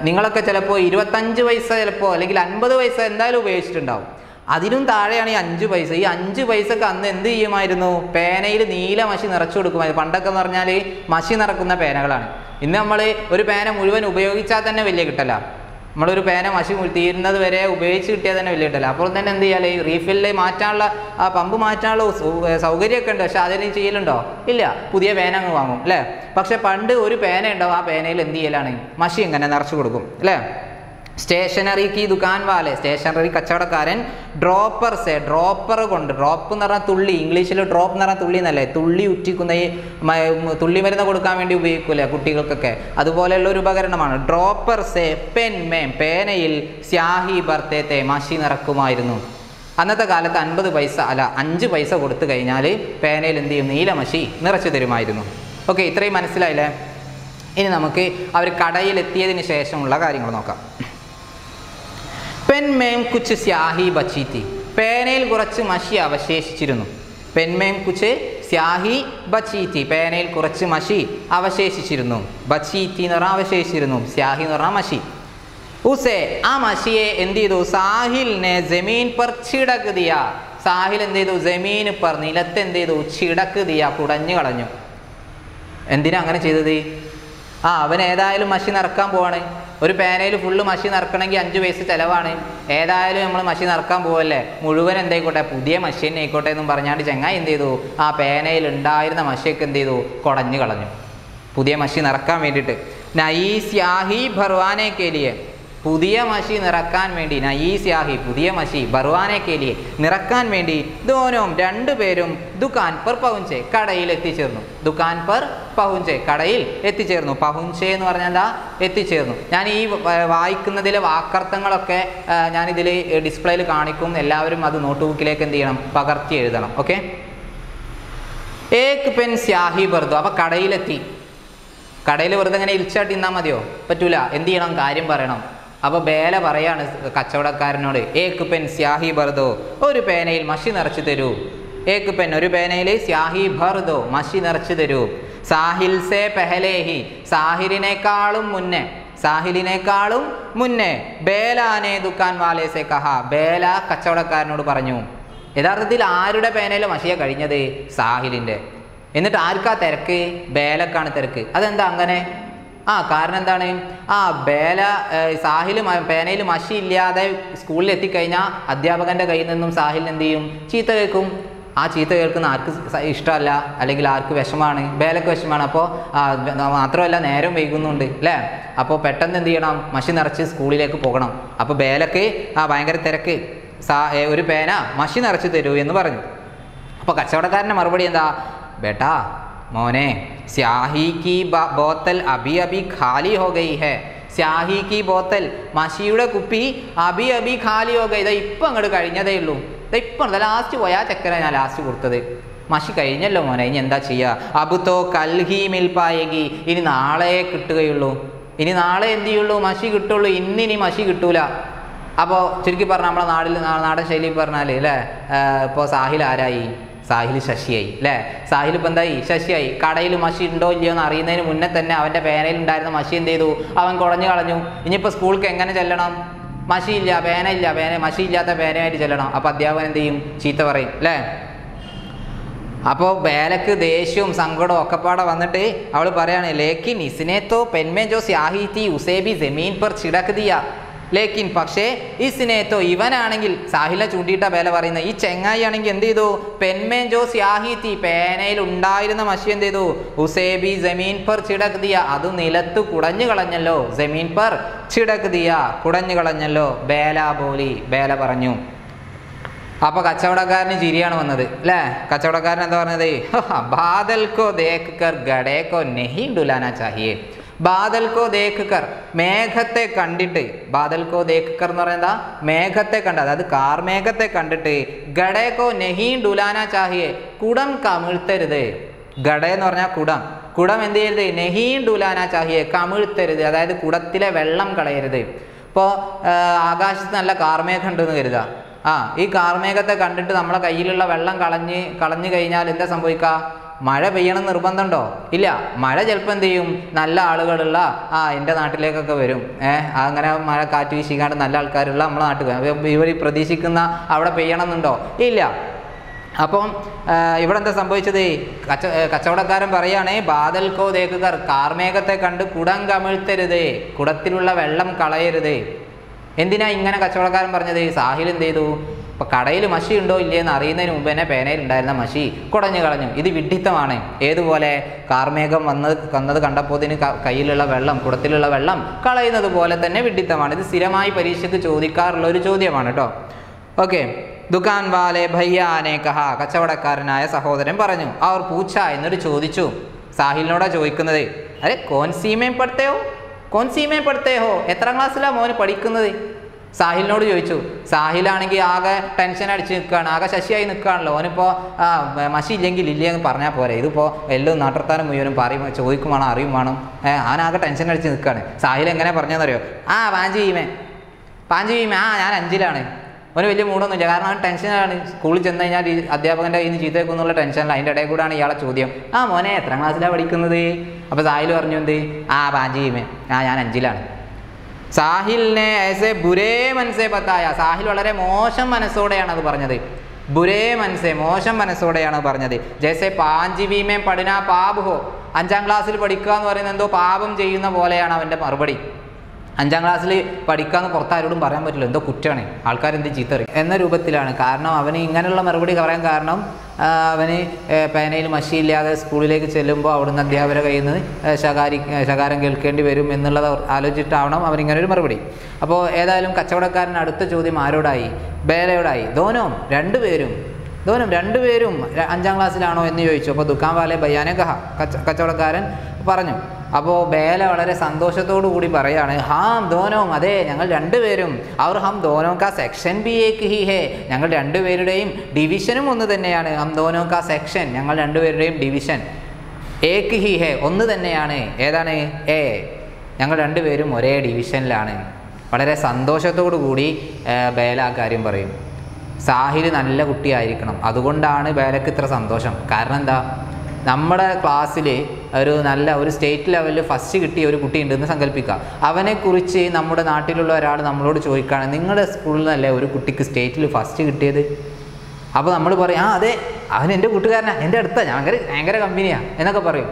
നിങ്ങളൊക്കെ ചിലപ്പോൾ 25 പൈസ ചിലപ്പോൾ, അല്ലെങ്കിൽ 50 പൈസ എന്തായാലും ഉപയോഗിച്ചിട്ടുണ്ടാവും. അതിനും താഴെയാണ് ഈ 5 പൈസ. ഈ 5 പൈസക്ക് അന്ന് എന്ത് ചെയ്യുമായിരുന്നു? പേനയിൽ നീല മഷി നിറച്ചു കൊടുക്കുമായിരുന്നു. പണ്ടൊക്കെ എന്ന് പറഞ്ഞാൽ മഷി നിറക്കുന്ന പേനകളാണ്. ഇന്ന് നമ്മൾ ഒരു പേന മുഴുവൻ ഉപയോഗിച്ചാൽ തന്നെ വലിയ കിട്ടല. നമ്മളൊരു പേന മഷി തീരുന്നത് വരെ ഉപയോഗിച്ച് കിട്ടിയാൽ തന്നെ വലിയ കിട്ടില്ല. അപ്പോൾ തന്നെ എന്ത് ചെയ്യാൽ, ഈ റീഫില്ല് മാറ്റാനുള്ള ആ പമ്പ് മാറ്റാനുള്ള സൗകര്യമൊക്കെ ഉണ്ട്, പക്ഷെ അതിന് ചെയ്യലുണ്ടോ? ഇല്ല, പുതിയ പേന അങ്ങ് വാങ്ങും അല്ലേ. പക്ഷെ പണ്ട് ഒരു പേന ഉണ്ടാവും, ആ പേനയിൽ എന്ത് ചെയ്യലാണ്, മഷി ഇങ്ങനെ നിറച്ച് കൊടുക്കും അല്ലേ. സ്റ്റേഷനറി കി ദുകാൻ വാലെ, സ്റ്റേഷനറി കച്ചവടക്കാരൻ ഡ്രോപ്പർസെ, ഡ്രോപ്പർ കൊണ്ട്, ഡ്രോപ്പ് എന്ന് പറഞ്ഞാൽ തുള്ളി, ഇംഗ്ലീഷിൽ ഡ്രോപ്പ് എന്ന് പറഞ്ഞാൽ തുള്ളി എന്നല്ലേ, തുള്ളി ഉറ്റിക്കുന്ന ഈ തുള്ളി മരുന്ന് കൊടുക്കാൻ വേണ്ടി ഉപയോഗിക്കൂലേ കുട്ടികൾക്കൊക്കെ, അതുപോലെയുള്ള ഒരു ഉപകരണമാണ്. ഡ്രോപ്പർസെ പെൻ മേം, പേനയിൽ സ്യാഹി ബർത്തേത്തെ, മഷി നിറക്കുമായിരുന്നു. അന്നത്തെ കാലത്ത് 50 പൈസ അല്ല 5 പൈസ കൊടുത്തു കഴിഞ്ഞാൽ പേനയിൽ എന്ത് ചെയ്യും, നീലമഷി നിറച്ചു തരുമായിരുന്നു. ഓക്കെ, ഇത്രയും മനസ്സിലായില്ലേ. ഇനി നമുക്ക് അവർ കടയിലെത്തിയതിന് ശേഷമുള്ള കാര്യങ്ങൾ നോക്കാം. പെൻ മേം കുച്ച് സ്യാഹി ബച്ചീത്തി, പേനയിൽ കുറച്ച് മഷി അവശേഷിച്ചിരുന്നു. പെൻ മേം കുച്ച് സ്യാഹി ബച്ചീത്തി, പേനയിൽ കുറച്ച് മഷി അവശേഷിച്ചിരുന്നു. ബച്ചീത്തി എന്ന് പറഞ്ഞാൽ അവശേഷിച്ചിരുന്നു, സ്യാഹി എന്ന് പറഞ്ഞാൽ മഷി. ഉസേ, ആ മഷിയെ എന്ത് ചെയ്തു, സാഹിലിനെ ജമീൻ പർ ചിടക്ക് ദിയ, സാഹിൽ എന്ത് ചെയ്തു, ജമീൻ പർ, നിലത്ത് എന്ത് ചെയ്തു, ചിടക്ക് ദിയ, കുടഞ്ഞു കളഞ്ഞു. എന്തിനാ അങ്ങനെ ചെയ്തത്? അവൻ ഏതായാലും മഷി നിറക്കാൻ പോവാണ്. ഒരു പേനയിൽ ഫുള്ള് മഷി നിറക്കണമെങ്കിൽ 5 പൈസ ചിലവാണ്. ഏതായാലും നമ്മൾ മഷി നിറക്കാൻ പോവല്ലേ, മുഴുവൻ എന്തായിക്കോട്ടെ, പുതിയ മഷി തന്നെ ആയിക്കോട്ടെ എന്നും പറഞ്ഞാണ്ട് ചങ്ങായി എന്ത് ചെയ്തു, ആ പേനയിൽ ഉണ്ടായിരുന്ന മഷിയൊക്കെ എന്ത് ചെയ്തു, കുടഞ്ഞു കളഞ്ഞു, പുതിയ മഷി നിറക്കാൻ വേണ്ടിയിട്ട്. നഈ സ്യാഹി ഭർവാനെ കേലിയെ, പുതിയ മഷി നിറക്കാൻ വേണ്ടി, നഈ സ്യാഹി പുതിയ മഷി, ഭർവാനെ കേലിയെ നിറക്കാൻ വേണ്ടി, ദോനോം രണ്ടുപേരും ദുകാൻ പർ പഹുഞ്ചെ, കടയിൽ എത്തിച്ചേർന്നു. ദുകാൻ പർ പഹുഞ്ചെ, കടയിൽ എത്തിച്ചേർന്നു. പഹുഞ്ചെ എന്ന് പറഞ്ഞാൽ എന്താ, എത്തിച്ചേർന്നു. ഞാൻ ഈ വായിക്കുന്നതിലെ വാക്കർത്ഥങ്ങളൊക്കെ ഞാനിതിൽ ഡിസ്പ്ലേയിൽ കാണിക്കും, എല്ലാവരും അത് നോട്ട് ബുക്കിലേക്ക് എന്ത് ചെയ്യണം, പകർത്തി എഴുതണം. ഓക്കെ, ഏക് പെൻ സ്യാഹി ബർദോ, അപ്പോൾ കടയിലെത്തി. കടയിൽ വെറുതെ ഇങ്ങനെ ഇരിച്ചാട്ടി ഇന്നാൽ മതിയോ? പറ്റൂല, എന്ത് ചെയ്യണം, കാര്യം പറയണം. അപ്പോൾ ബേല പറയാണ് കച്ചവടക്കാരനോട്, ഏക് പെൻ സ്യാഹി ബർദോ, ഒരു പേനയിൽ മഷി നിറച്ചു തരൂ. ഏക് പെൻ, ഒരു പേനയിൽ സ്യാഹി ഭർദോ, മഷി നിറച്ചു തരൂ. സാഹിൽ സേ പെഹലേഹി, സാഹിലിനേക്കാളും മുന്നേ, സാഹിലിനേക്കാളും മുന്നേ, ബേലാനെ ദുക്കാൻ വാലേ സേ കഹ, ബേല കച്ചവടക്കാരനോട് പറഞ്ഞു. യഥാർത്ഥത്തിൽ ആരുടെ പേനയിൽ മഷിയ കഴിഞ്ഞത്? സാഹിലിൻ്റെ. എന്നിട്ട് ആർക്കാ തിരക്ക്? ബേലക്കാണ് തിരക്ക്. അതെന്താ അങ്ങനെ? കാരണം എന്താണ്, ബേല സാഹിൽ പേനയിൽ മഷി ഇല്ലാതെ സ്കൂളിൽ എത്തിക്കഴിഞ്ഞാൽ അധ്യാപകൻ്റെ കയ്യിൽ നിന്നും സാഹിലിന് എന്ത് ചെയ്യും, ചീത്ത കേൾക്കും. ആ ചീത്ത കേൾക്കുന്ന ആർക്ക് ഇഷ്ടമല്ല, അല്ലെങ്കിൽ ആർക്ക് വിഷമാണ്, ബേലക്ക് വിഷമാണ്. അപ്പോൾ മാത്രമല്ല നേരം വൈകുന്നുണ്ട് അല്ലേ, അപ്പോൾ പെട്ടെന്ന് എന്ത് ചെയ്യണം, മഷി നിറച്ച് സ്കൂളിലേക്ക് പോകണം. അപ്പോൾ ബേലക്ക് ഭയങ്കര തിരക്ക്, ഒരു പേന മഷി നിറച്ച് തരൂ എന്ന് പറഞ്ഞു. അപ്പോൾ കച്ചവടക്കാരൻ്റെ മറുപടി എന്താ, ബേട്ടാ മോനെ, സ്യാഹി കി ബോത്തൽ അബി അബി ഖാലി ഹോ ഗയി ഹെ, സ്യാഹി കി ബോത്തൽ, മഷിയുടെ കുപ്പി അബി അബി ഖാലി ഹോ ഗയി, ഇതാ ഇപ്പം അങ്ങോട്ട് കഴിഞ്ഞതേ ഉള്ളൂ, ഇതാ ഇപ്പം ലാസ്റ്റ് പോയാ ചക്കര ഞാൻ ലാസ്റ്റ് കൊടുത്തത്, മഷി കഴിഞ്ഞല്ലോ മോനെ, ഇനി എന്താ ചെയ്യുക? അബുത്തോ കൽഹി മിൽപ്പായകി, ഇനി നാളെ കിട്ടുകയുള്ളൂ, ഇനി നാളെ എന്ത് ചെയ്യുള്ളൂ, മഷി കിട്ടുള്ളൂ, ഇന്നിനി മഷി കിട്ടൂല. അപ്പോൾ ചുരുക്കി പറഞ്ഞാൽ നമ്മളെ നാടൻ ശൈലി പറഞ്ഞാൽ അല്ലേ, ഇപ്പോൾ സാഹിൽ ആരായി? സാഹിൽ ശശിയായി അല്ലേ. സാഹിൽ ഇപ്പം എന്തായി? ശശിയായി. കടയിൽ മഷി ഉണ്ടോ ഇല്ലയോ എന്ന് അറിയുന്നതിന് മുന്നേ തന്നെ അവൻ്റെ പേനയിൽ ഉണ്ടായിരുന്ന മഷി എന്ത് ചെയ്തു, അവൻ കുടഞ്ഞു കളഞ്ഞു. ഇനിയിപ്പോൾ സ്കൂൾക്ക് എങ്ങനെ ചെല്ലണം? മഷിയില്ല, പേനയില്ല, മഷി ഇല്ലാത്ത പേനയായിട്ട് ചെല്ലണം. അപ്പോൾ അധ്യാപകൻ എന്ത് ചെയ്യും? ചീത്ത പറയും അല്ലേ. അപ്പോൾ ബേലക്ക് ദേഷ്യവും സങ്കടവും ഒക്കെപ്പാടെ വന്നിട്ട് അവൾ പറയാണ്, ലേക്കിൻ ഇസിനേത്തോ പെൻമേ ജോ സ്യാഹി തീ ഉസേബി ജമീൻ പർ ചിടക്ക് ദിയ, ലേക്കിൻ പക്ഷേ ഇസിനേത്തോ, ഇവനാണെങ്കിൽ, സാഹില ചൂണ്ടിയിട്ട ബേല പറയുന്നത്, ഈ ചെങ്ങായി ആണെങ്കിൽ എന്ത് ചെയ്തു, പെൻമേൻ ജോ സ്യാഹി തീ, പേനയിൽ ഉണ്ടായിരുന്ന മഷി എന്ത് ചെയ്തു, ഉസേബി ജമീൻ പർ ചിടക്ക് ദിയ, അത് നിലത്ത് കുടഞ്ഞു കളഞ്ഞല്ലോ. ജമീൻ പർ ചിടക്ക് ദിയ, കുടഞ്ഞു കളഞ്ഞല്ലോ. ബേല ബോലി, ബേല പറഞ്ഞു. അപ്പോൾ കച്ചവടക്കാരന് ചിരിയാണ് വന്നത് അല്ലേ. കച്ചവടക്കാരൻ എന്താ പറഞ്ഞത്, ബാദൽക്കോ ദേഖ് കർ ഗഡേക്കോ നെഹി ഡുലാന ചാഹിയേ, ബാദൽക്കോ ദേഖ് കർ, മേഘത്തെ കണ്ടിട്ട്, ബാദൽക്കോ ദേഖ് കർ എന്ന് പറയുന്നത് മേഘത്തെ കണ്ട്, അതായത് കാർമേഘത്തെ കണ്ടിട്ട്, ഗഡേക്കോ നെഹി ഡുലാന ചാഹിയേ, കുടം കമിഴ്ത്തരുത്. ഗഡ എന്ന് പറഞ്ഞാൽ കുടം, കുടം എന്ത് ചെയ്യരുത്, നെഹി ഡുലാന ചാഹിയേ, കമിഴ്ത്തരുത്, അതായത് കുടത്തിലെ വെള്ളം കളയരുത്. ഇപ്പോൾ ആകാശത്ത് നല്ല കാർമേഘം ഉണ്ടെന്ന് കരുതുക, ഈ കാർമേഘത്തെ കണ്ടിട്ട് നമ്മളെ കയ്യിലുള്ള വെള്ളം കളഞ്ഞു കഴിഞ്ഞാൽ എന്താ സംഭവിക്കുക? മഴ പെയ്യണം നിർബന്ധമുണ്ടോ? ഇല്ല. മഴ ചിലപ്പോൾ എന്ത് ചെയ്യും, നല്ല ആളുകളുള്ള എൻ്റെ നാട്ടിലേക്കൊക്കെ വരും. അങ്ങനെ മഴ കാറ്റ് വീശിക്കാണ്ട് നല്ല ആൾക്കാരുള്ള നമ്മളെ നാട്ടിൽ ഇവർ പ്രതീക്ഷിക്കുന്ന അവിടെ പെയ്യണം എന്നുണ്ടോ? ഇല്ല. അപ്പം ഇവിടെ എന്താ സംഭവിച്ചത്? കച്ചവടക്കാരൻ പറയാണ്, ബാദൽക്കോ ദേഖ് കർ, കാർമേഘത്തെ കണ്ട് കുടം കമിഴ്ത്തരുത്, കുടത്തിലുള്ള വെള്ളം കളയരുത്. എന്തിനാ ഇങ്ങനെ കച്ചവടക്കാരൻ പറഞ്ഞത്? സാഹിൽ എന്ത് ചെയ്തു? ഇപ്പോൾ കടയിൽ മഷി ഉണ്ടോ ഇല്ലയെന്ന് അറിയുന്നതിന് മുമ്പ് തന്നെ പേനയിലുണ്ടായിരുന്ന മഷി കുടഞ്ഞു കളഞ്ഞു. ഇത് വിഡ്ഢിത്തമാണ്. ഏതുപോലെ? കാർമേഘം വന്നത് കണ്ടപ്പോൾ ഇതിന് കയ്യിലുള്ള വെള്ളം, കുടത്തിലുള്ള വെള്ളം കളയുന്നത് പോലെ തന്നെ വിഡ്ഢിത്തമാണ്. ഇത് സ്ഥിരമായി പരീക്ഷയ്ക്ക് ചോദിക്കാറുള്ള ഒരു ചോദ്യമാണ് കേട്ടോ. ഓക്കെ. ദുകാൻ വാലെ ഭയ്യാനെ കഹ, കച്ചവടക്കാരനായ സഹോദരൻ പറഞ്ഞു. അവർ പൂച്ച എന്നൊരു ചോദിച്ചു. സാഹിലിനോടാ ചോദിക്കുന്നത്. അരെ കോൻസീമേ പഠിത്തേ ഹോ, എത്രാം ക്ലാസ്സിലാണ് മോന് പഠിക്കുന്നത്? സാഹിലിനോട് ചോദിച്ചു. സാഹിലാണെങ്കിൽ ആകെ ടെൻഷൻ അടിച്ച് നിൽക്കുകയാണ്, ആകെ ശശിയായി നിൽക്കുകയാണല്ലോ. ഓനിപ്പോൾ മഷി ഇല്ലെങ്കിൽ ഇല്ലയെന്ന് പറഞ്ഞാൽ പോരെ, ഇതിപ്പോൾ എല്ലാം നാട്ടർത്താനും മുഴുവനും പറയും, ചോദിക്കും വേണം, അറിയും വേണം. ആകെ ടെൻഷൻ അടിച്ച് നിൽക്കുകയാണ്. സാഹിൽ എങ്ങനെ പറഞ്ഞതെന്നറിയോ? പാഞ്ച് വീമേ, ഞാൻ 5ലാണ്. അവന് വലിയ മൂടൊന്നുമില്ല, കാരണം അവൻ ടെൻഷനാണ്. സ്കൂളിൽ ചെന്ന് കഴിഞ്ഞാൽ അധ്യാപകൻ്റെ കയ്യിൽ നിന്ന് ചീത്തയേക്കുന്നുള്ള ടെൻഷനില്ല. അതിൻ്റെ ഇടയിൽ കൂടെയാണ് ഇയാളെ ചോദ്യം. മോനെ എത്രാം ക്ലാസ്സിലാണ് പഠിക്കുന്നത്? അപ്പോൾ സാഹിൽ പറഞ്ഞു എന്ത്? പാഞ്ച് വീമേ, ഞാൻ 5ലാണ്. സാഹിലിനെ ऐसे ബുരേ മനസ്സേ പത്തായ, സാഹിൽ വളരെ മോശം മനസ്സോടെയാണ് അത് പറഞ്ഞത്. ബുരേ മനസ്സേ, മോശം മനസ്സോടെയാണ് പറഞ്ഞത്. ജैसे പാഞ്ചിവീമേ പഠിനാ പാപ് ഹോ, 5ാം ക്ലാസ്സിൽ പഠിക്കുക എന്ന് പറയുന്നത് എന്തോ പാപം ചെയ്യുന്ന പോലെയാണ് അവൻ്റെ മറുപടി. 5ാം ക്ലാസ്സിൽ പഠിക്കാമെന്ന് പുറത്താരോടും പറയാൻ പറ്റില്ല, എന്തോ കുറ്റമാണ്, ആൾക്കാരെന്ത് ചീത്തറി എന്ന രൂപത്തിലാണ്. കാരണം അവന് ഇങ്ങനെയുള്ള മറുപടി പറയാൻ കാരണം അവന് പേനയിൽ മഷിയില്ലാതെ സ്കൂളിലേക്ക് ചെല്ലുമ്പോൾ അവിടുന്ന് അധ്യാപകരുടെ കയ്യിൽ നിന്ന് ശകാരം കേൾക്കേണ്ടി വരും എന്നുള്ളത് ആലോചിച്ചിട്ടാവണം അവനിങ്ങനൊരു മറുപടി. അപ്പോൾ ഏതായാലും കച്ചവടക്കാരൻ അടുത്ത ചോദ്യം ആരോടായി? ബേലയോടായി. ദോനോം, രണ്ടുപേരും 5ാം ക്ലാസ്സിലാണോ എന്ന് ചോദിച്ചു. അപ്പോൾ ദുക്കാൻ വാലെ ഭയ്യാനെ കഹ, കച്ചവടക്കാരൻ പറഞ്ഞു. അപ്പോൾ ബേല വളരെ സന്തോഷത്തോടു കൂടി പറയാണ്, ഹാം ദോനോം, അതെ ഞങ്ങൾ 2 പേരും. അവർ ഹം ദോനോ കാ സെക്ഷൻ ബി ഏക് ഹി ഹേ, ഞങ്ങൾ 2 പേരുടെയും ഡിവിഷനും ഒന്ന് തന്നെയാണ്. ഹം ദോനോ കാ സെക്ഷൻ, ഞങ്ങൾ 2 പേരുടെയും ഡിവിഷൻ ഏക് ഹി ഹേ, ഒന്ന് തന്നെയാണ്. ഏതാണ്? എ. ഞങ്ങൾ 2 പേരും ഒരേ ഡിവിഷനിലാണ്. വളരെ സന്തോഷത്തോടു കൂടി ബേല ആ കാര്യം പറയും. സാഹിൽ നല്ല കുട്ടിയായിരിക്കണം, അതുകൊണ്ടാണ് ബേലക്ക് ഇത്ര സന്തോഷം. കാരണം എന്താ? നമ്മുടെ ക്ലാസ്സിൽ ഒരു സ്റ്റേറ്റ് ലെവലിൽ ഫസ്റ്റ് കിട്ടിയ ഒരു കുട്ടി ഉണ്ടെന്ന് സങ്കല്പിക്കുക. അവനെക്കുറിച്ച് നമ്മുടെ നാട്ടിലുള്ള ഒരാൾ നമ്മളോട് ചോദിക്കുകയാണ്, നിങ്ങളുടെ സ്കൂളിൽ നിന്നല്ലേ ഒരു കുട്ടിക്ക് സ്റ്റേറ്റിൽ ഫസ്റ്റ് കിട്ടിയത്? അപ്പോൾ നമ്മൾ പറയും, അതെ അവൻ എൻ്റെ കൂട്ടുകാരനാണ്, എൻ്റെ അടുത്താണ്, ഭയങ്കര കമ്പനിയാണ് എന്നൊക്കെ പറയും.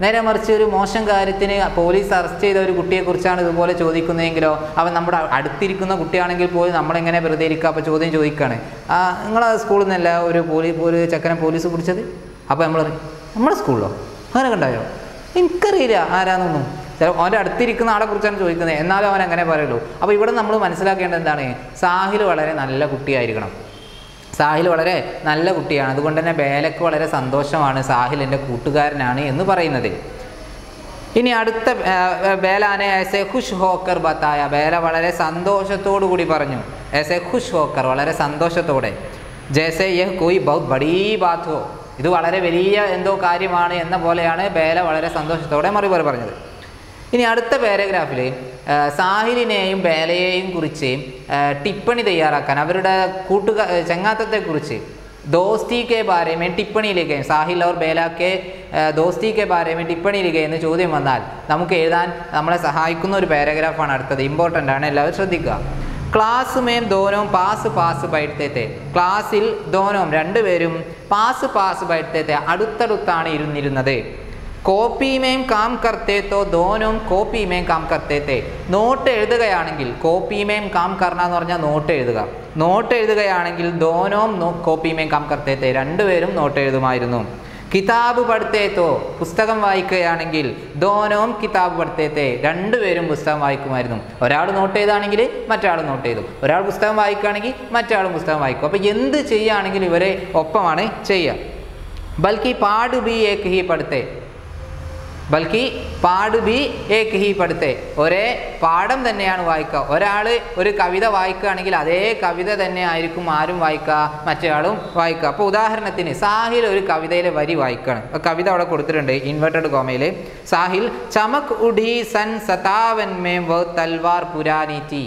നേരെ മറിച്ച് ഒരു മോശം കാര്യത്തിന് പോലീസ് അറസ്റ്റ് ചെയ്ത ഒരു കുട്ടിയെക്കുറിച്ചാണ് ഇതുപോലെ ചോദിക്കുന്നതെങ്കിലോ, അവൻ നമ്മുടെ അടുത്തിരിക്കുന്ന കുട്ടിയാണെങ്കിൽ പോലും നമ്മളെങ്ങനെ പ്രതികരിക്കുക? അപ്പോൾ ചോദ്യം ചോദിക്കുകയാണ്, നിങ്ങളെ സ്കൂളിൽ നിന്നല്ല ഒരു ചെക്കനെ പോലീസ് പിടിച്ചത്? അപ്പോൾ നമ്മൾ പറയും, നമ്മുടെ സ്കൂളിലോ? അങ്ങനെ കണ്ടായോ? എനിക്കറിയില്ല ആരാന്നൊന്നും. അവൻ്റെ അടുത്തിരിക്കുന്ന ആളെ കുറിച്ചാണ് ചോദിക്കുന്നത്, എന്നാലും അവൻ അങ്ങനെ പറയുള്ളൂ. അപ്പോൾ ഇവിടെ നമ്മൾ മനസ്സിലാക്കേണ്ടത് എന്താണ്? സാഹിൽ വളരെ നല്ല കുട്ടിയായിരിക്കണം. സാഹിൽ വളരെ നല്ല കുട്ടിയാണ്. അതുകൊണ്ട് തന്നെ ബേലക്ക് വളരെ സന്തോഷമാണ് സാഹിൽ എൻ്റെ കൂട്ടുകാരനാണ് എന്ന് പറയുന്നത്. ഇനി അടുത്ത ബേലാനെ ऐसे खुश होकर बताया, ബേല വളരെ സന്തോഷത്തോടു കൂടി പറഞ്ഞു. ऐसे खुश होकर, വളരെ സന്തോഷത്തോടെ. जैसे यह कोई बहुत बड़ी बात हो, ഇത് വളരെ വലിയ എന്തോ കാര്യമാണ് എന്ന പോലെയാണ് ബേല വളരെ സന്തോഷത്തോടെ മറുപടി പറഞ്ഞത്. ഇനി അടുത്ത പാരഗ്രാഫിൽ സാഹിലിനെയും ബേലയെയും കുറിച്ച് ടിപ്പണി തയ്യാറാക്കാൻ, അവരുടെ ചങ്ങാത്തത്തെക്കുറിച്ച് दोस्ती के बारे में टिप्पणी लिखे, साहिल और बेला के दोस्ती के बारे में टिप्पणी लिखे എന്ന് ചോദ്യം വന്നാൽ നമുക്ക് എഴുതാൻ നമ്മളെ സഹായിക്കുന്ന ഒരു പാരഗ്രാഫാണ് അടുത്തത്. ഇമ്പോർട്ടൻ്റ് ആണ്, എല്ലാവരും ശ്രദ്ധിക്കുക. ക്ലാസ് മേം ദോനോം പാസ് ബൈഠത്തെ തെ, ക്ലാസ്സിൽ ദോനോം 2 പേരും പാസ് ബൈഠത്തെ തെ, അടുത്തടുത്താണ് ഇരുന്നിരുന്നത്. കോപ്പി മേം കാം കർത്തേ തോ ദോനോം കോപ്പി മേം കാം കർത്തേ തേ, നോട്ട് എഴുതുകയാണെങ്കിൽ, കോപ്പി മേം കാം കർണ എന്ന് പറഞ്ഞാൽ നോട്ട് എഴുതുകയാണെങ്കിൽ ദോനോം കോപ്പി മേം കാം കർത്തേ തേ, 2 പേരും നോട്ട് എഴുതുമായിരുന്നു. കിതാബ് പഠിത്തേ തോ, പുസ്തകം വായിക്കുകയാണെങ്കിൽ ദോനോം കിതാബ് പഠിത്തേ തേ, 2 പേരും പുസ്തകം വായിക്കുമായിരുന്നു. ഒരാൾ നോട്ട് ചെയ്താണെങ്കിൽ മറ്റാൾ നോട്ട് ചെയ്തു, ഒരാൾ പുസ്തകം വായിക്കുകയാണെങ്കിൽ മറ്റാളും പുസ്തകം വായിക്കും. അപ്പോൾ എന്ത് ചെയ്യുകയാണെങ്കിൽ ഇവരെ ഒപ്പമാണ് ചെയ്യുക. ബൽക്കി പാട് ബി ഏക് ഹി പഠിത്തേ, ഒരേ പാഠം തന്നെയാണ് വായിക്കുക. ഒരാൾ ഒരു കവിത വായിക്കുകയാണെങ്കിൽ അതേ കവിത തന്നെ ആയിരിക്കും ആരും വായിക്കുക, മറ്റേയാളും വായിക്കുക. അപ്പോൾ ഉദാഹരണത്തിന് സാഹിൽ ഒരു കവിതയിലെ വരി വായിക്കുകയാണ്. കവിത അവിടെ കൊടുത്തിട്ടുണ്ട് ഇൻവെർട്ടഡ് കോമയിൽ. സാഹിൽ ചമക് ഉഡി സൻ 57 में वो तलवार पुरानी थी,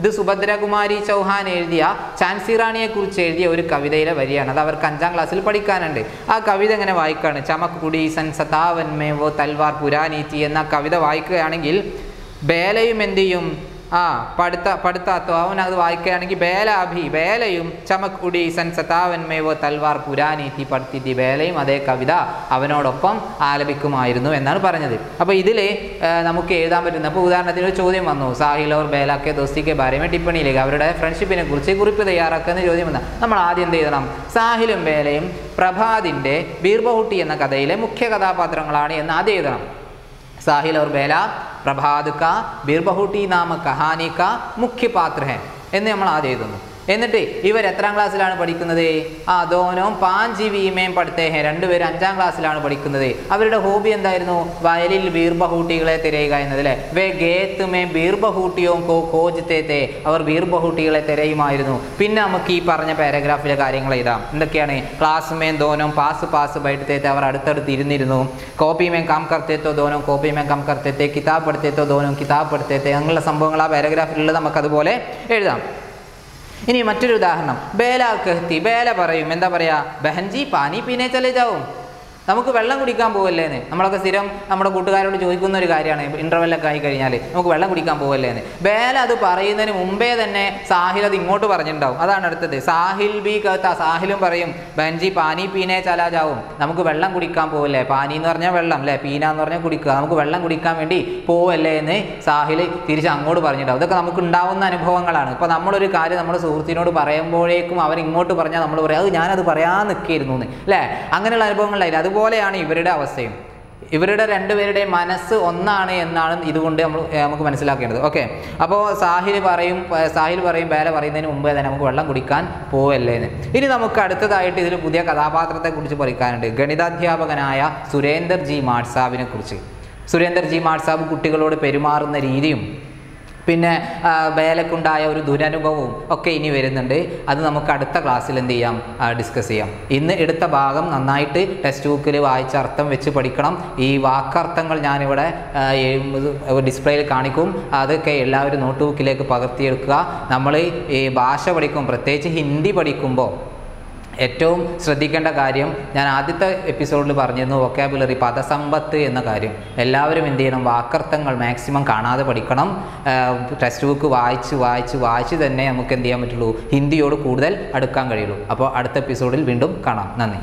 ഇത് സുഭദ്രകുമാരി ചൗഹാൻ എഴുതിയ ഝാൻസി റാണിയെ കുറിച്ച് എഴുതിയ ഒരു കവിതയിലെ വരിയാണ്. അത് അവർക്ക് 5ാം ക്ലാസ്സിൽ പഠിക്കാനുണ്ട്. ആ കവിത എങ്ങനെ വായിക്കുകയാണ്? ചമക് ഉഡി സൻ 57 में वो तलवार पुरानी थी എന്ന കവിത വായിക്കുകയാണെങ്കിൽ ബേലയും എന്ത് ചെയ്യും? പഠിത്താത്തോ അവൻ അത് വായിക്കുകയാണെങ്കിൽ ബേലാഭി ബേലയും ചമക് ഉടി സൻ സതാവന്മേവോ തൽവാർ പുരാനീതി പഠിത്തി ബേലയും അതേ കവിത അവനോടൊപ്പം ആലപിക്കുമായിരുന്നു എന്നാണ് പറഞ്ഞത്. അപ്പോൾ ഇതിൽ നമുക്ക് എഴുതാൻ പറ്റുന്ന, അപ്പോൾ ഉദാഹരണത്തിന് ഒരു ചോദ്യം വന്നു, സാഹിൽ ഓർ ബേല കെ ദോസ്തി കെ ബാരെ മേ ടിപ്പണിയിലേക്ക്, അവരുടെ ഫ്രണ്ട്ഷിപ്പിനെ കുറിച്ച് കുറിപ്പ് തയ്യാറാക്കുന്ന ചോദ്യം വന്നാൽ നമ്മൾ ആദ്യം എന്ത് ചെയ്യണം? സാഹിലും ബേലയും പ്രഭാതിൻ്റെ ബീർബഹുട്ടി എന്ന കഥയിലെ മുഖ്യ കഥാപാത്രങ്ങളാണ് എന്ന് ആദ്യം എഴുതണം. साहिल और बेला प्रभात का बीरबहुटी नामक कहानी का मुख्य पात्र है എന്ന് നമ്മൾ ആദ്യം എഴുതുന്നു. എന്നിട്ട് ഇവർ എത്രാം ക്ലാസ്സിലാണ് പഠിക്കുന്നത്? ദോനോ 5वीं പഠിത്തേ ഹേ, രണ്ടുപേരും 5ാം ക്ലാസ്സിലാണ് പഠിക്കുന്നത്. അവരുടെ ഹോബി എന്തായിരുന്നു? വയലിൽ ബീർബഹൂട്ടികളെ തിരയുക എന്നത് അല്ലേ. വേ ഗേത്ത് മേ ബീർബഹൂട്ടിയോ കോ കോജ്തേ തേ, അവർ ബീർബഹൂട്ടികളെ തിരയുമായിരുന്നു. പിന്നെ നമുക്ക് ഈ പറഞ്ഞ പാരഗ്രാഫിലെ കാര്യങ്ങൾ എഴുതാം. എന്തൊക്കെയാണ്? ക്ലാസ് മേ ദോനോ പാസ് ബൈഠത്തെ തേ, അവർ അടുത്തടുത്ത് ഇരുന്നിരുന്നു. കോപ്പി മേ കാം കർത്തേ തോ ദോനോ കോപ്പി മേ കാം കർത്തേ തേ, കിതാബ് പഠിത്തേ തോ ദോനോ കിതാബ് പഠിത്തേ തേ, അങ്ങനെയുള്ള സംഭവങ്ങൾ ആ പാരഗ്രാഫിലുള്ളത് നമുക്കതുപോലെ എഴുതാം. ഇനി മറ്റൊരു ഉദാഹരണം, ബേല കഹ്തി, ബേല പറയും, എന്താ പറയാ? ബഹൻജി പാനി പീനെ ചലേ ജാവും, നമുക്ക് വെള്ളം കുടിക്കാൻ പോവല്ലേന്ന്. നമ്മളൊക്കെ സ്ഥിരം നമ്മുടെ കൂട്ടുകാരോട് ചോദിക്കുന്ന ഒരു കാര്യമാണ്, ഇൻ്റർവെല്ലൊക്കെ ആയി കഴിഞ്ഞാൽ നമുക്ക് വെള്ളം കുടിക്കാൻ പോവല്ലേന്ന്. ബേല അത് പറയുന്നതിന് മുമ്പേ തന്നെ സാഹിൽ അത് ഇങ്ങോട്ട് പറഞ്ഞിട്ടുണ്ടാവും. അതാണ് അടുത്തത്. സാഹിൽ ബി കഹത്ത, സാഹിലും പറയും ബഹൻജി പാനി പീനെ ചലാ ജാവും, നമുക്ക് വെള്ളം കുടിക്കാൻ പോവല്ലേ. പാനി എന്ന് പറഞ്ഞാൽ വെള്ളം അല്ലേ, പീന എന്ന് പറഞ്ഞാൽ കുടിക്കുക, നമുക്ക് വെള്ളം കുടിക്കാൻ വേണ്ടി പോവല്ലേ എന്ന് സാഹിൽ തിരിച്ച് അങ്ങോട്ട് പറഞ്ഞിട്ടുണ്ടാവും. ഇതൊക്കെ നമുക്ക് ഉണ്ടാവുന്ന അനുഭവങ്ങളാണ്. ഇപ്പോൾ നമ്മളൊരു കാര്യം നമ്മുടെ സുഹൃത്തിനോട് പറയുമ്പോഴേക്കും അവർ ഇങ്ങോട്ട് പറഞ്ഞാൽ നമ്മൾ പറയാം, അത് ഞാനത് പറയാൻ നിൽക്കായിരുന്നു എന്ന് അല്ലേ. അങ്ങനെയുള്ള അനുഭവങ്ങളായില്ല. അതുപോലെയാണ് ഇവരുടെ അവസ്ഥയും. ഇവരുടെ രണ്ടുപേരുടെയും മനസ്സ് ഒന്നാണ് എന്നാണ് ഇതുകൊണ്ട് നമുക്ക് മനസ്സിലാക്കേണ്ടത്. ഓക്കെ, അപ്പോൾ സാഹിൽ പറയും ബേല പറയുന്നതിന് മുമ്പേ തന്നെ നമുക്ക് വെള്ളം കുടിക്കാൻ പോവല്ലേന്ന്. ഇനി നമുക്ക് അടുത്തതായിട്ട് ഇതിൽ പുതിയ കഥാപാത്രത്തെക്കുറിച്ച് പഠിക്കാനുണ്ട്. ഗണിതാധ്യാപകനായ സുരേന്ദർ ജി മാട്സാബിനെ കുറിച്ച്. സുരേന്ദർ ജി മാട്സാബ് കുട്ടികളോട് പെരുമാറുന്ന രീതിയും പിന്നെ ബേലക്കുണ്ടായ ഒരു ദുരനുഭവവും ഒക്കെ ഇനി വരുന്നുണ്ട്. അത് നമുക്ക് അടുത്ത ക്ലാസ്സിൽ എന്ത് ചെയ്യാം? ഡിസ്കസ് ചെയ്യാം. ഇന്ന് എടുത്ത ഭാഗം നന്നായിട്ട് ടെക്സ്റ്റ് ബുക്കിൽ വായിച്ച അർത്ഥം വെച്ച് പഠിക്കണം. ഈ വാക്കർത്ഥങ്ങൾ ഞാനിവിടെ ഡിസ്പ്ലേയിൽ കാണിക്കും. അതൊക്കെ എല്ലാവരും നോട്ട് ബുക്കിലേക്ക് പകർത്തിയെടുക്കുക. നമ്മൾ ഈ ഭാഷ പഠിക്കും, പ്രത്യേകിച്ച് ഹിന്ദി പഠിക്കുമ്പോൾ ഏറ്റവും ശ്രദ്ധിക്കേണ്ട കാര്യം ഞാൻ ആദ്യത്തെ എപ്പിസോഡിൽ പറഞ്ഞിരുന്നു, വൊക്കാബുലറി പദസമ്പത്ത് എന്ന കാര്യം. എല്ലാവരും എന്ത് ചെയ്യണം? വാക്കർത്ഥങ്ങൾ മാക്സിമം കാണാതെ പഠിക്കണം. ടെക്സ്റ്റ് ബുക്ക് വായിച്ച് തന്നെ നമുക്ക് എന്ത് ചെയ്യാൻ പറ്റുള്ളൂ? ഹിന്ദിയോട് കൂടുതൽ അടുക്കാൻ കഴിയുള്ളൂ. അപ്പോൾ അടുത്ത എപ്പിസോഡിൽ വീണ്ടും കാണാം. നന്ദി.